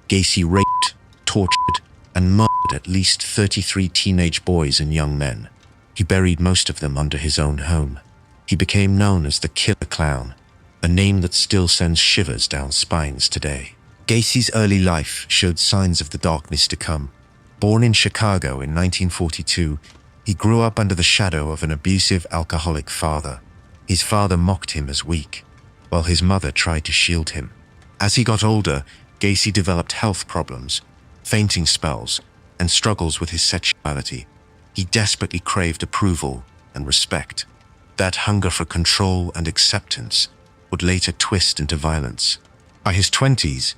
Gacy raped, tortured, and murdered at least 33 teenage boys and young men. He buried most of them under his own home. He became known as the Killer Clown, a name that still sends shivers down spines today. Gacy's early life showed signs of the darkness to come. Born in Chicago in 1942, he grew up under the shadow of an abusive alcoholic father. His father mocked him as weak, while his mother tried to shield him. As he got older, Gacy developed health problems, fainting spells, and struggles with his sexuality. He desperately craved approval and respect. That hunger for control and acceptance would later twist into violence. By his 20s,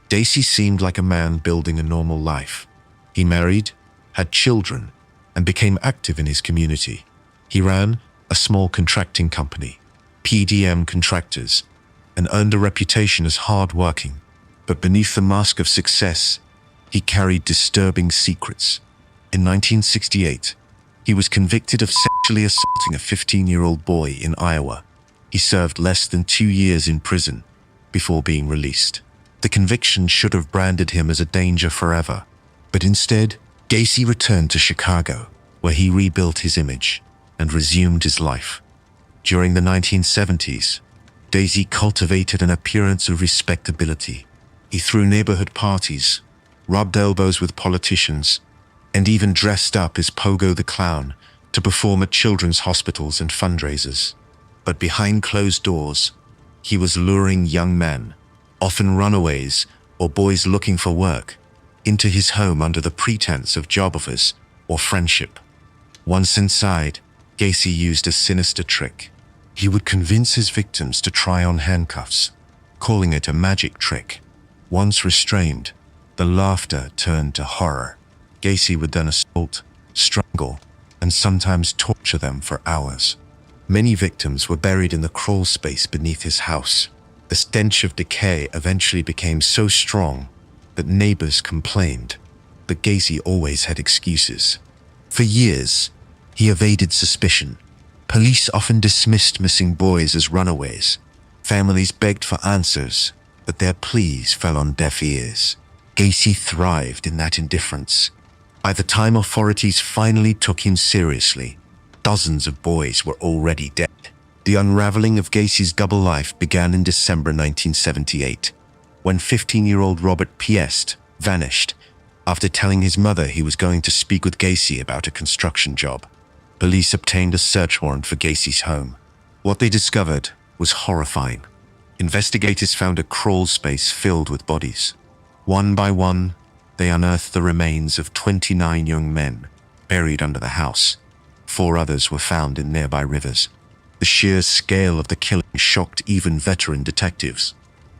Gacy seemed like a man building a normal life. He married, had children, and became active in his community. He ran a small contracting company, PDM Contractors, and earned a reputation as hard-working. But beneath the mask of success, he carried disturbing secrets. In 1968, he was convicted of sexually assaulting a 15-year-old boy in Iowa. He served less than 2 years in prison before being released. The conviction should have branded him as a danger forever, but instead, Gacy returned to Chicago, where he rebuilt his image and resumed his life. During the 1970s, Gacy cultivated an appearance of respectability. He threw neighborhood parties, rubbed elbows with politicians, and even dressed up as Pogo the Clown to perform at children's hospitals and fundraisers. But behind closed doors, he was luring young men, often runaways or boys looking for work, into his home under the pretense of job offers or friendship. Once inside, Gacy used a sinister trick. He would convince his victims to try on handcuffs, calling it a magic trick. Once restrained, the laughter turned to horror. Gacy would then assault, strangle, and sometimes torture them for hours. Many victims were buried in the crawl space beneath his house. The stench of decay eventually became so strong that neighbors complained, but Gacy always had excuses. For years, he evaded suspicion. Police often dismissed missing boys as runaways. Families begged for answers, but their pleas fell on deaf ears. Gacy thrived in that indifference. By the time authorities finally took him seriously, dozens of boys were already dead. The unraveling of Gacy's double life began in December 1978, when 15-year-old Robert Piest vanished after telling his mother he was going to speak with Gacy about a construction job. Police obtained a search warrant for Gacy's home. What they discovered was horrifying. Investigators found a crawl space filled with bodies. One by one, they unearthed the remains of 29 young men buried under the house. 4 others were found in nearby rivers. The sheer scale of the killing shocked even veteran detectives.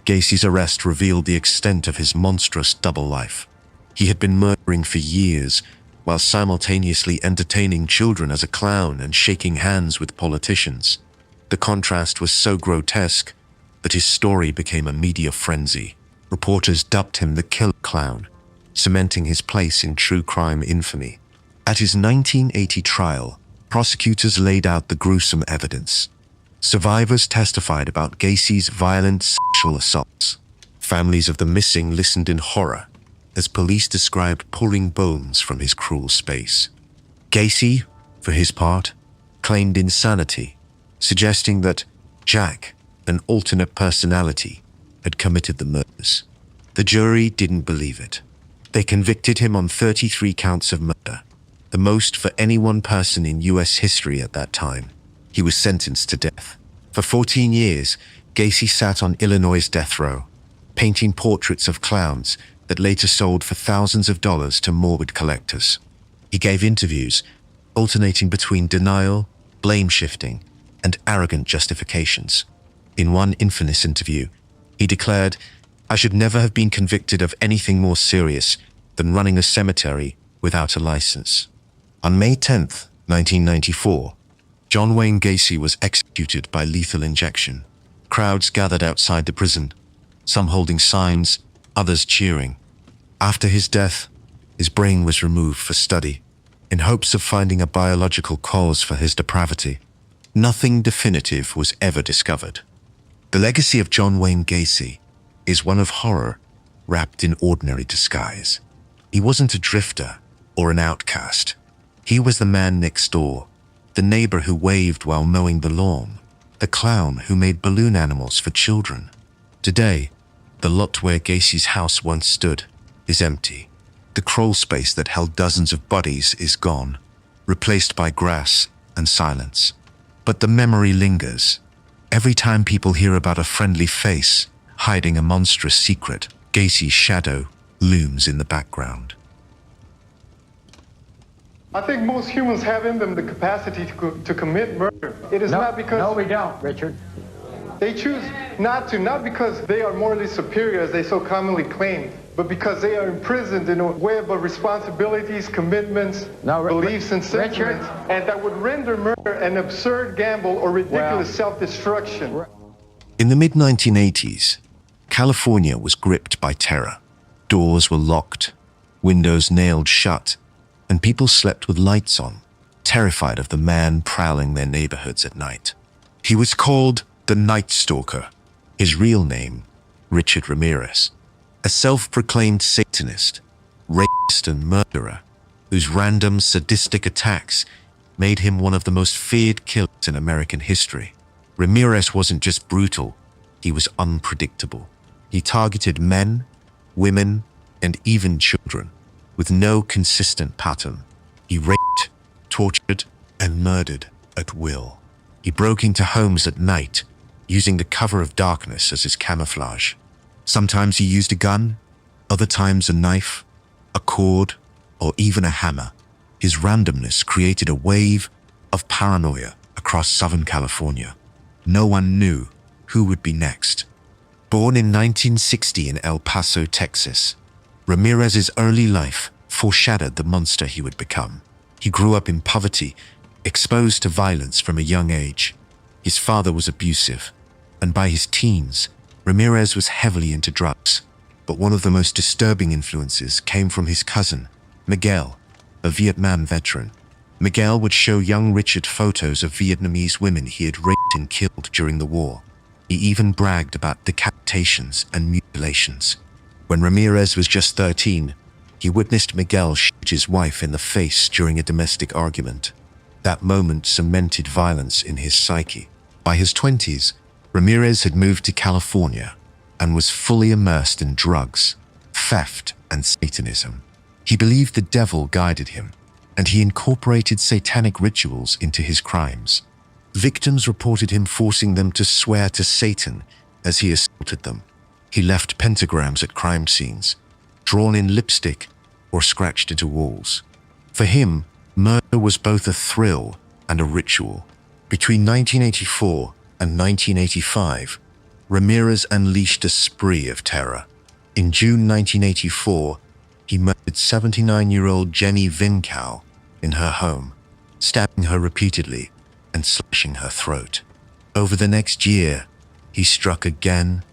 Gacy's arrest revealed the extent of his monstrous double life. He had been murdering for years, while simultaneously entertaining children as a clown and shaking hands with politicians. The contrast was so grotesque that his story became a media frenzy. Reporters dubbed him the killer clown, cementing his place in true crime infamy. At his 1980 trial, prosecutors laid out the gruesome evidence. Survivors testified about Gacy's violent sexual assaults. Families of the missing listened in horror as police described pulling bones from his cruel space. Gacy, for his part, claimed insanity, suggesting that Jack, an alternate personality, had committed the murders. The jury didn't believe it. They convicted him on 33 counts of murder, the most for any one person in U.S. history at that time. He was sentenced to death. For 14 years, Gacy sat on Illinois' death row, painting portraits of clowns that later sold for thousands of dollars to morbid collectors. He gave interviews, alternating between denial, blame-shifting, and arrogant justifications. In one infamous interview, he declared, "I should never have been convicted of anything more serious than running a cemetery without a license." On May 10th, 1994, John Wayne Gacy was executed by lethal injection. Crowds gathered outside the prison, some holding signs, others cheering. After his death, his brain was removed for study, in hopes of finding a biological cause for his depravity. Nothing definitive was ever discovered. The legacy of John Wayne Gacy is one of horror wrapped in ordinary disguise. He wasn't a drifter or an outcast. He was the man next door, the neighbor who waved while mowing the lawn, the clown who made balloon animals for children. Today, the lot where Gacy's house once stood is empty. The crawl space that held dozens of bodies is gone, replaced by grass and silence. But the memory lingers. Every time people hear about a friendly face hiding a monstrous secret, Gacy's shadow looms in the background. I think most humans have in them the capacity to commit murder. It is not because... No, we don't, Richard. They choose not to, not because they are morally superior, as they so commonly claim, but because they are imprisoned in a web of responsibilities, commitments, beliefs, and sentiments, and that would render murder an absurd gamble or ridiculous self-destruction. In the mid-1980s, California was gripped by terror. Doors were locked, windows nailed shut, and people slept with lights on, terrified of the man prowling their neighborhoods at night. He was called the Night Stalker, his real name, Richard Ramirez, a self-proclaimed Satanist, rapist, and murderer whose random sadistic attacks made him one of the most feared killers in American history. Ramirez wasn't just brutal, he was unpredictable. He targeted men, women, and even children, with no consistent pattern. He raped, tortured, and murdered at will. He broke into homes at night, using the cover of darkness as his camouflage. Sometimes he used a gun, other times a knife, a cord, or even a hammer. His randomness created a wave of paranoia across Southern California. No one knew who would be next. Born in 1960 in El Paso, Texas, Ramirez's early life foreshadowed the monster he would become. He grew up in poverty, exposed to violence from a young age. His father was abusive, and by his teens, Ramirez was heavily into drugs. But one of the most disturbing influences came from his cousin, Miguel, a Vietnam veteran. Miguel would show young Richard photos of Vietnamese women he had raped and killed during the war. He even bragged about decapitations and mutilations. When Ramirez was just 13, he witnessed Miguel shoot his wife in the face during a domestic argument. That moment cemented violence in his psyche. By his 20s, Ramirez had moved to California and was fully immersed in drugs, theft, and Satanism. He believed the devil guided him, and he incorporated satanic rituals into his crimes. Victims reported him forcing them to swear to Satan as he assaulted them. He left pentagrams at crime scenes, drawn in lipstick, or scratched into walls. For him, murder was both a thrill and a ritual. Between 1984 and 1985, Ramirez unleashed a spree of terror. In June 1984, he murdered 79-year-old Jenny Vincow in her home, stabbing her repeatedly and slashing her throat. Over the next year, he struck again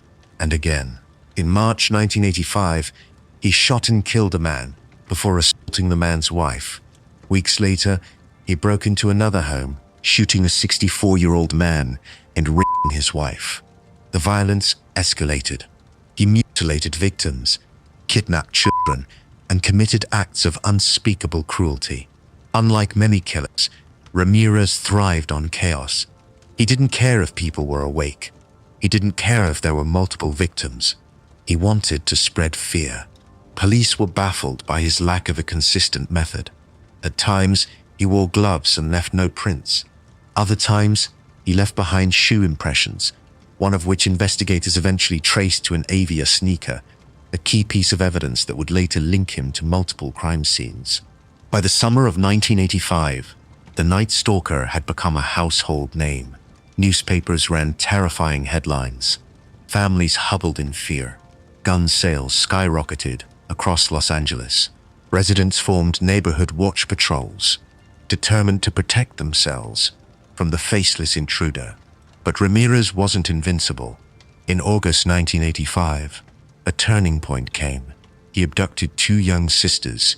and again. In March 1985, he shot and killed a man before assaulting the man's wife. Weeks later, he broke into another home, shooting a 64-year-old man and raping his wife. The violence escalated. He mutilated victims, kidnapped children, and committed acts of unspeakable cruelty. Unlike many killers, Ramirez thrived on chaos. He didn't care if people were awake. He didn't care if there were multiple victims. He wanted to spread fear. Police were baffled by his lack of a consistent method. At times, he wore gloves and left no prints. Other times, he left behind shoe impressions, one of which investigators eventually traced to an Avia sneaker, a key piece of evidence that would later link him to multiple crime scenes. By the summer of 1985, the Night Stalker had become a household name. Newspapers ran terrifying headlines. Families huddled in fear. Gun sales skyrocketed across Los Angeles. Residents formed neighborhood watch patrols, determined to protect themselves from the faceless intruder. But Ramirez wasn't invincible. In August 1985, a turning point came. He abducted 2 young sisters,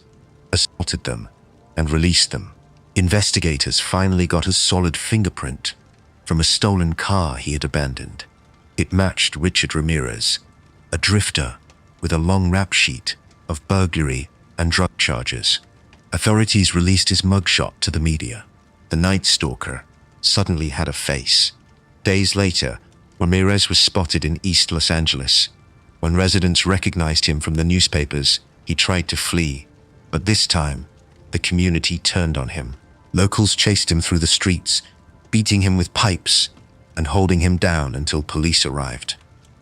assaulted them, and released them. Investigators finally got a solid fingerprint from a stolen car he had abandoned. It matched Richard Ramirez, a drifter with a long rap sheet of burglary and drug charges. Authorities released his mugshot to the media. The Night Stalker suddenly had a face. Days later, Ramirez was spotted in East Los Angeles. When residents recognized him from the newspapers, he tried to flee, but this time, the community turned on him. Locals chased him through the streets, beating him with pipes and holding him down until police arrived.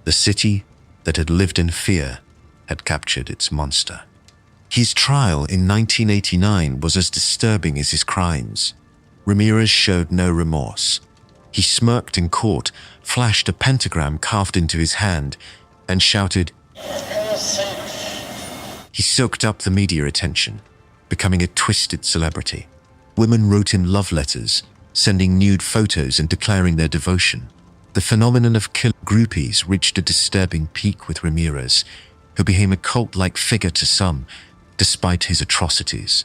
The city that had lived in fear had captured its monster. His trial in 1989 was as disturbing as his crimes. Ramirez showed no remorse. He smirked in court, flashed a pentagram carved into his hand, and shouted. He soaked up the media attention, becoming a twisted celebrity. Women wrote him love letters, sending nude photos and declaring their devotion. The phenomenon of killer groupies reached a disturbing peak with Ramirez, who became a cult-like figure to some, despite his atrocities.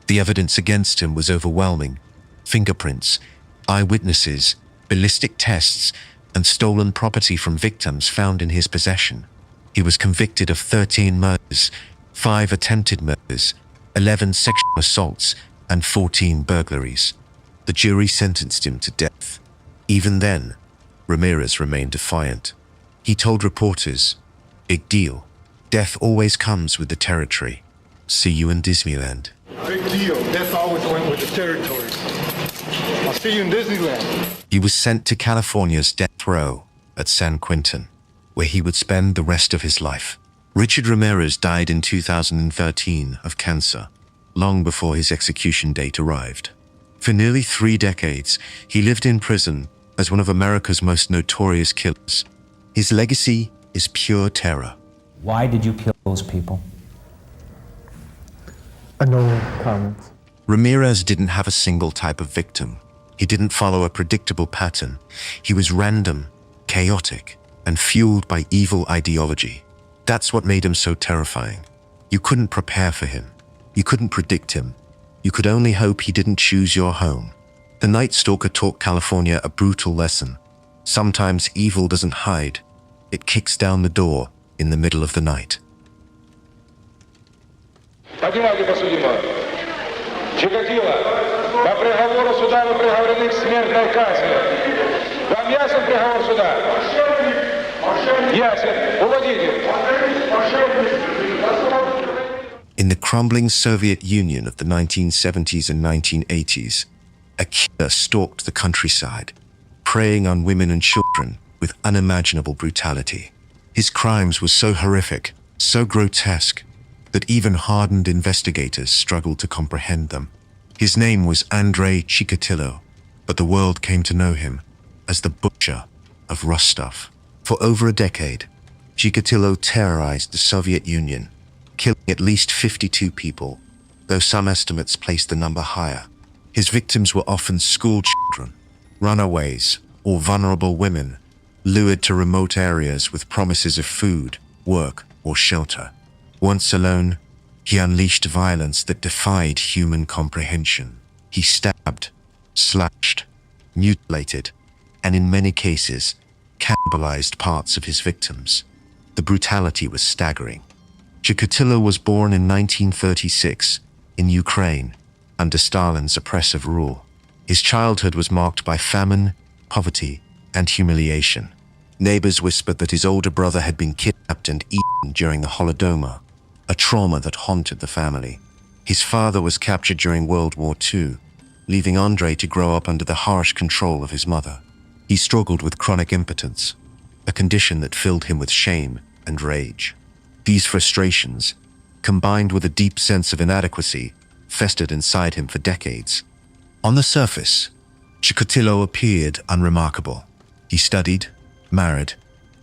The evidence against him was overwhelming. Fingerprints, eyewitnesses, ballistic tests, and stolen property from victims found in his possession. He was convicted of 13 murders, 5 attempted murders, 11 sexual assaults, and 14 burglaries. The jury sentenced him to death. Even then, Ramirez remained defiant. He told reporters, "Big deal. Death always comes with the territory. See you in Disneyland." Big deal. Death always went with the territory. I'll see you in Disneyland. He was sent to California's death row at San Quentin, where he would spend the rest of his life. Richard Ramirez died in 2013 of cancer, long before his execution date arrived. For nearly 3 decades, he lived in prison as one of America's most notorious killers. His legacy is pure terror. Why did you kill those people? No comments. Ramirez didn't have a single type of victim. He didn't follow a predictable pattern. He was random, chaotic, and fueled by evil ideology. That's what made him so terrifying. You couldn't prepare for him. You couldn't predict him. You could only hope he didn't choose your home. The Night Stalker taught California a brutal lesson. Sometimes evil doesn't hide. It kicks down the door in the middle of the night. Поднимайте подсудимого. Чикатило, по приговору суда вы приговорены к смертной казни. Вам ясен приговор суда? Ясен. Уводите. In the crumbling Soviet Union of the 1970s and 1980s, a killer stalked the countryside, preying on women and children with unimaginable brutality. His crimes were so horrific, so grotesque, that even hardened investigators struggled to comprehend them. His name was Andrei Chikatilo, but the world came to know him as the Butcher of Rostov. For over a decade, Chikatilo terrorized the Soviet Union, killing at least 52 people, though some estimates place the number higher. His victims were often school children, runaways, or vulnerable women, lured to remote areas with promises of food, work, or shelter. Once alone, he unleashed violence that defied human comprehension. He stabbed, slashed, mutilated, and in many cases, cannibalized parts of his victims. The brutality was staggering. Chikatilo was born in 1936 in Ukraine under Stalin's oppressive rule. His childhood was marked by famine, poverty, and humiliation. Neighbors whispered that his older brother had been kidnapped and eaten during the Holodomor, a trauma that haunted the family. His father was captured during World War II, leaving Andrei to grow up under the harsh control of his mother. He struggled with chronic impotence, a condition that filled him with shame and rage. These frustrations, combined with a deep sense of inadequacy, festered inside him for decades. On the surface, Chikatilo appeared unremarkable. He studied, married,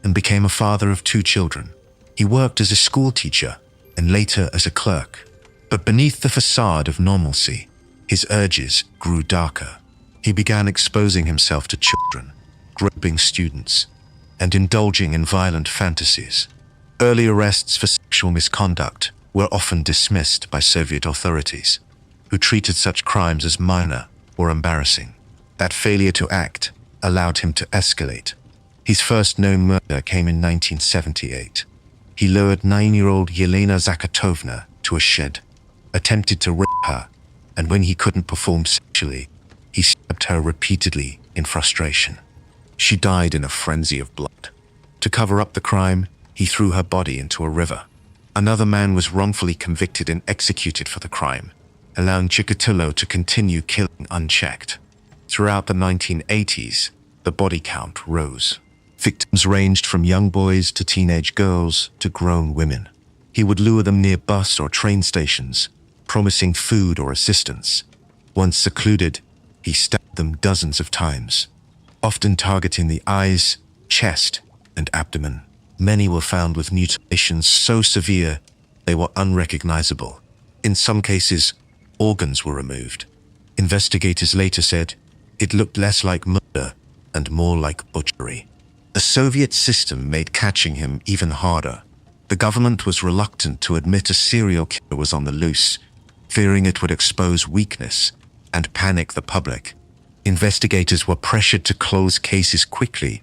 and became a father of 2 children. He worked as a school teacher and later as a clerk. But beneath the facade of normalcy, his urges grew darker. He began exposing himself to children, groping students, and indulging in violent fantasies. Early arrests for sexual misconduct were often dismissed by Soviet authorities, who treated such crimes as minor or embarrassing. That failure to act allowed him to escalate. His first known murder came in 1978. He lured 9-year-old Yelena Zakatovna to a shed, attempted to rape her, and when he couldn't perform sexually, he stabbed her repeatedly in frustration. She died in a frenzy of blood. To cover up the crime, he threw her body into a river. Another man was wrongfully convicted and executed for the crime, allowing Chikatilo to continue killing unchecked. Throughout the 1980s, the body count rose. Victims ranged from young boys to teenage girls to grown women. He would lure them near bus or train stations, promising food or assistance. Once secluded, he stabbed them dozens of times, often targeting the eyes, chest, and abdomen. Many were found with mutilations so severe they were unrecognizable. In some cases, organs were removed. Investigators later said it looked less like murder and more like butchery. The Soviet system made catching him even harder. The government was reluctant to admit a serial killer was on the loose, fearing it would expose weakness and panic the public. Investigators were pressured to close cases quickly,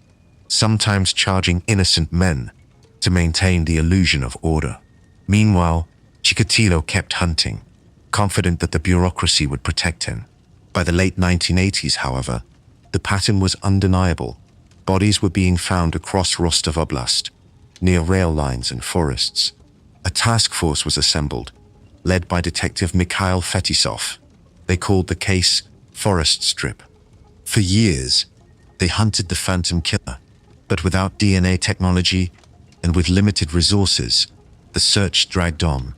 sometimes charging innocent men to maintain the illusion of order. Meanwhile, Chikatilo kept hunting, confident that the bureaucracy would protect him. By the late 1980s, however, the pattern was undeniable. Bodies were being found across Rostov Oblast, near rail lines and forests. A task force was assembled, led by Detective Mikhail Fetisov. They called the case Forest Strip. For years, they hunted the phantom killer, but without DNA technology and with limited resources, the search dragged on.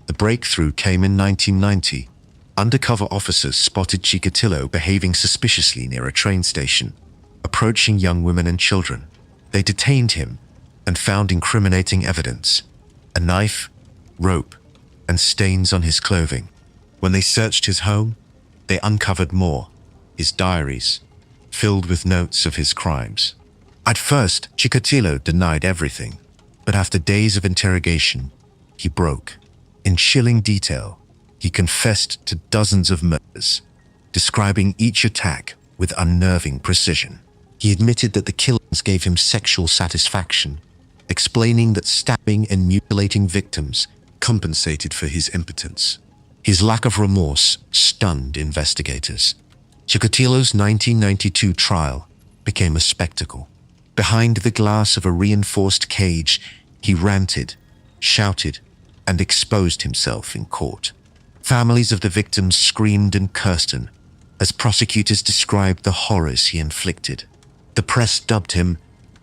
The breakthrough came in 1990. Undercover officers spotted Chikatilo behaving suspiciously near a train station, approaching young women and children. They detained him and found incriminating evidence: a knife, rope, and stains on his clothing. When they searched his home, they uncovered more: his diaries, filled with notes of his crimes. At first, Chikatilo denied everything, but after days of interrogation, he broke. In chilling detail, he confessed to dozens of murders, describing each attack with unnerving precision. He admitted that the killings gave him sexual satisfaction, explaining that stabbing and mutilating victims compensated for his impotence. His lack of remorse stunned investigators. Chikatilo's 1992 trial became a spectacle. Behind the glass of a reinforced cage, he ranted, shouted, and exposed himself in court. Families of the victims screamed and cursed him as prosecutors described the horrors he inflicted. The press dubbed him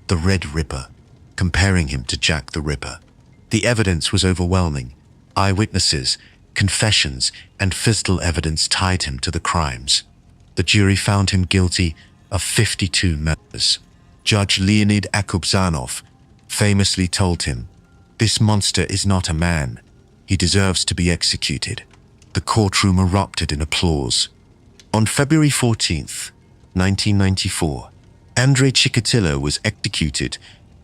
the Red Ripper, comparing him to Jack the Ripper. The evidence was overwhelming: Eyewitnesses, confessions, and physical evidence tied him to the crimes. The jury found him guilty of 52 murders. Judge Leonid Akubzanov famously told him, "This monster is not a man. He deserves to be executed." The courtroom erupted in applause. On February 14th, 1994, Andrei Chikatilo was executed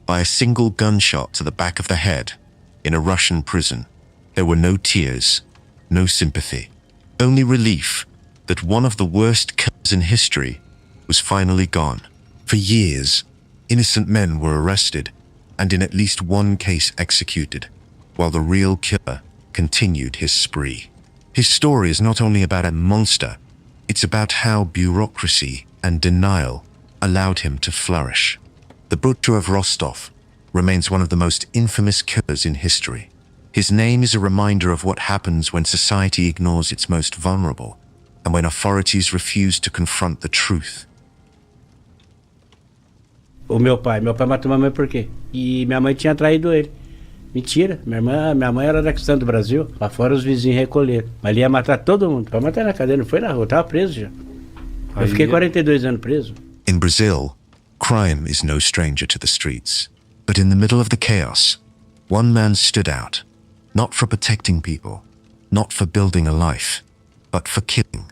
by a single gunshot to the back of the head in a Russian prison. There were no tears, no sympathy, only relief that one of the worst killers in history was finally gone. For years, innocent men were arrested and in at least one case executed, while the real killer continued his spree. His story is not only about a monster, it's about how bureaucracy and denial allowed him to flourish. The Butcher of Rostov remains one of the most infamous killers in history. His name is a reminder of what happens when society ignores its most vulnerable and when authorities refuse to confront the truth. O meu pai matou minha mãe por quê? E minha mãe tinha traído ele. Mentira, minha mãe era da questão do Brasil, lá fora os vizinhos recolheram. Mas ele ia matar todo mundo, pra matar na cadeia, não foi na rua, tava preso já. Eu fiquei 42 anos preso. In Brazil, crime is no stranger to the streets. But in the middle of the chaos, one man stood out, not for protecting people, not for building a life, but for killing.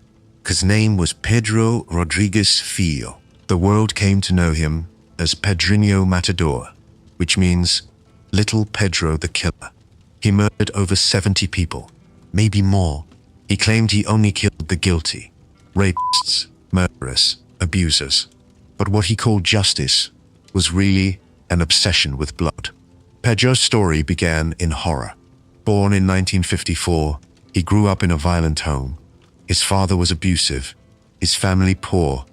His name was Pedro Rodrigues Filho. The world came to know him as Pedrinho Matador, which means Little Pedro the Killer. He murdered over 70 people, maybe more. He claimed he only killed the guilty, rapists, murderers, abusers. But what he called justice was really an obsession with blood. Pedro's story began in horror. Born in 1954, he grew up in a violent home. His father was abusive, his family poor,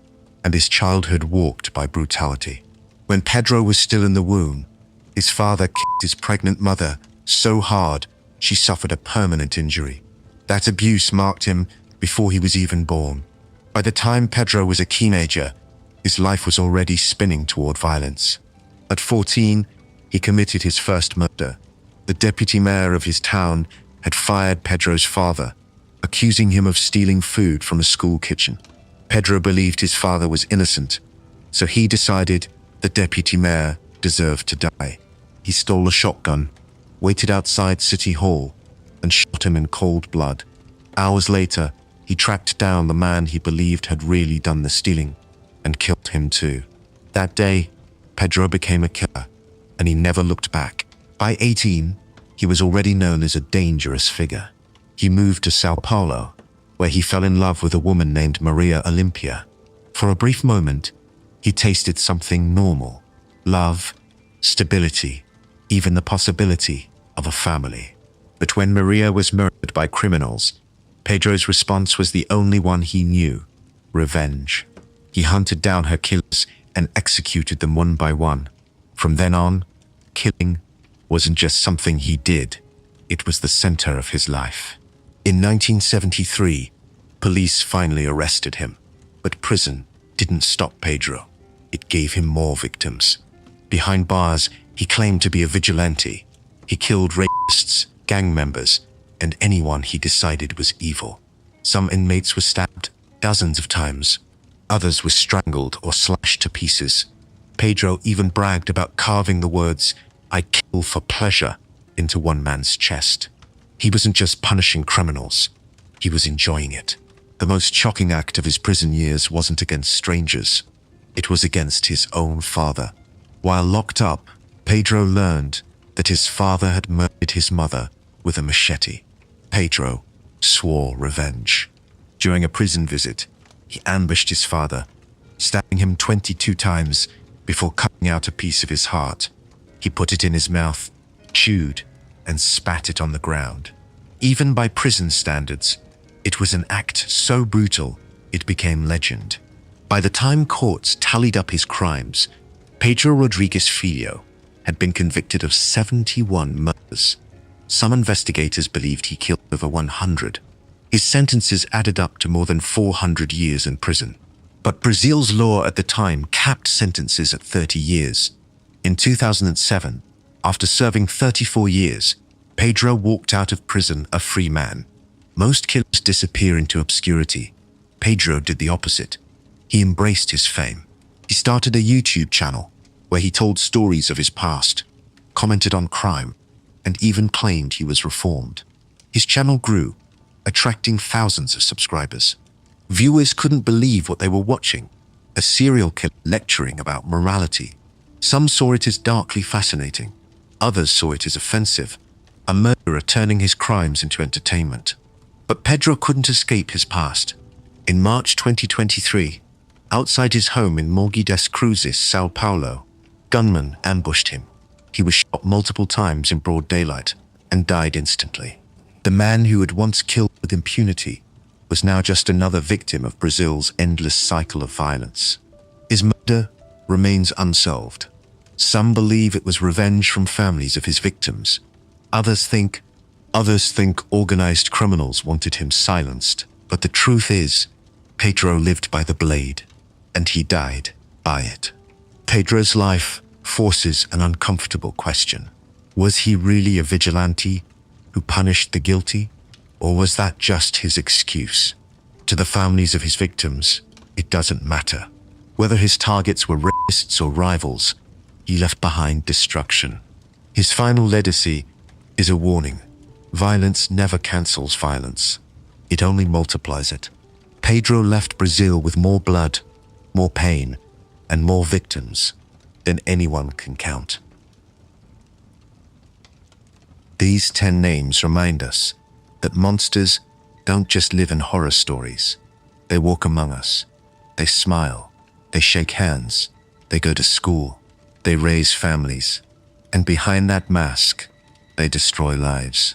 and his childhood walked by brutality. When Pedro was still in the womb, his father kicked his pregnant mother so hard she suffered a permanent injury. That abuse marked him before he was even born. By the time Pedro was a teenager, his life was already spinning toward violence. At 14, he committed his first murder. The deputy mayor of his town had fired Pedro's father, accusing him of stealing food from a school kitchen. Pedro believed his father was innocent, so he decided the deputy mayor deserved to die. He stole a shotgun, waited outside City Hall, and shot him in cold blood. Hours later, he tracked down the man he believed had really done the stealing and killed him too. That day, Pedro became a killer, and he never looked back. By 18, he was already known as a dangerous figure. He moved to Sao Paulo, where he fell in love with a woman named Maria Olympia. For a brief moment, he tasted something normal: love, stability, even the possibility of a family. But when Maria was murdered by criminals, Pedro's response was the only one he knew: revenge. He hunted down her killers and executed them one by one. From then on, killing wasn't just something he did, it was the center of his life. In 1973, police finally arrested him, but prison didn't stop Pedro. It gave him more victims. Behind bars, he claimed to be a vigilante. He killed rapists, gang members, and anyone he decided was evil. Some inmates were stabbed dozens of times. Others were strangled or slashed to pieces. Pedro even bragged about carving the words, "I kill for pleasure," into one man's chest. He wasn't just punishing criminals, he was enjoying it. The most shocking act of his prison years wasn't against strangers, it was against his own father. While locked up, Pedro learned that his father had murdered his mother with a machete. Pedro swore revenge. During a prison visit, he ambushed his father, stabbing him 22 times before cutting out a piece of his heart. He put it in his mouth, chewed, and spat it on the ground. Even by prison standards, it was an act so brutal it became legend. By the time courts tallied up his crimes, Pedro Rodrigues Filho had been convicted of 71 murders. Some investigators believed he killed over 100. His sentences added up to more than 400 years in prison. But Brazil's law at the time capped sentences at 30 years. In 2007, after serving 34 years, Pedro walked out of prison a free man. Most killers disappear into obscurity. Pedro did the opposite. He embraced his fame. He started a YouTube channel where he told stories of his past, commented on crime, and even claimed he was reformed. His channel grew, attracting thousands of subscribers. Viewers couldn't believe what they were watching. A serial killer lecturing about morality. Some saw it as darkly fascinating. Others saw it as offensive. A murderer turning his crimes into entertainment. But Pedro couldn't escape his past. In March 2023, outside his home in Morgue das Cruzes, Sao Paulo, gunmen ambushed him. He was shot multiple times in broad daylight and died instantly. The man who had once killed with impunity was now just another victim of Brazil's endless cycle of violence. His murder remains unsolved. Some believe it was revenge from families of his victims. Others think organized criminals wanted him silenced. But the truth is, Pedro lived by the blade, and he died by it. Pedro's life forces an uncomfortable question. Was he really a vigilante who punished the guilty, or was that just his excuse? To the families of his victims, it doesn't matter. Whether his targets were rapists or rivals, he left behind destruction. His final legacy is a warning. Violence never cancels violence. It only multiplies it. Pedro left Brazil with more blood, more pain, and more victims than anyone can count. These 10 names remind us that monsters don't just live in horror stories. They walk among us. They smile. They shake hands. They go to school. They raise families. And behind that mask, they destroy lives.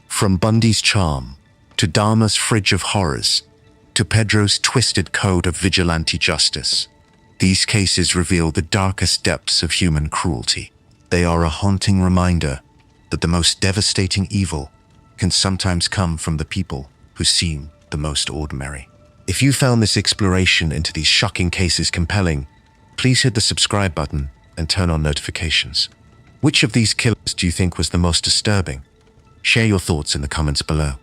From Bundy's charm, to Dahmer's fridge of horrors, to Pedro's twisted code of vigilante justice, these cases reveal the darkest depths of human cruelty. They are a haunting reminder that the most devastating evil can sometimes come from the people who seem the most ordinary. If you found this exploration into these shocking cases compelling, please hit the subscribe button and turn on notifications. Which of these killers do you think was the most disturbing? Share your thoughts in the comments below.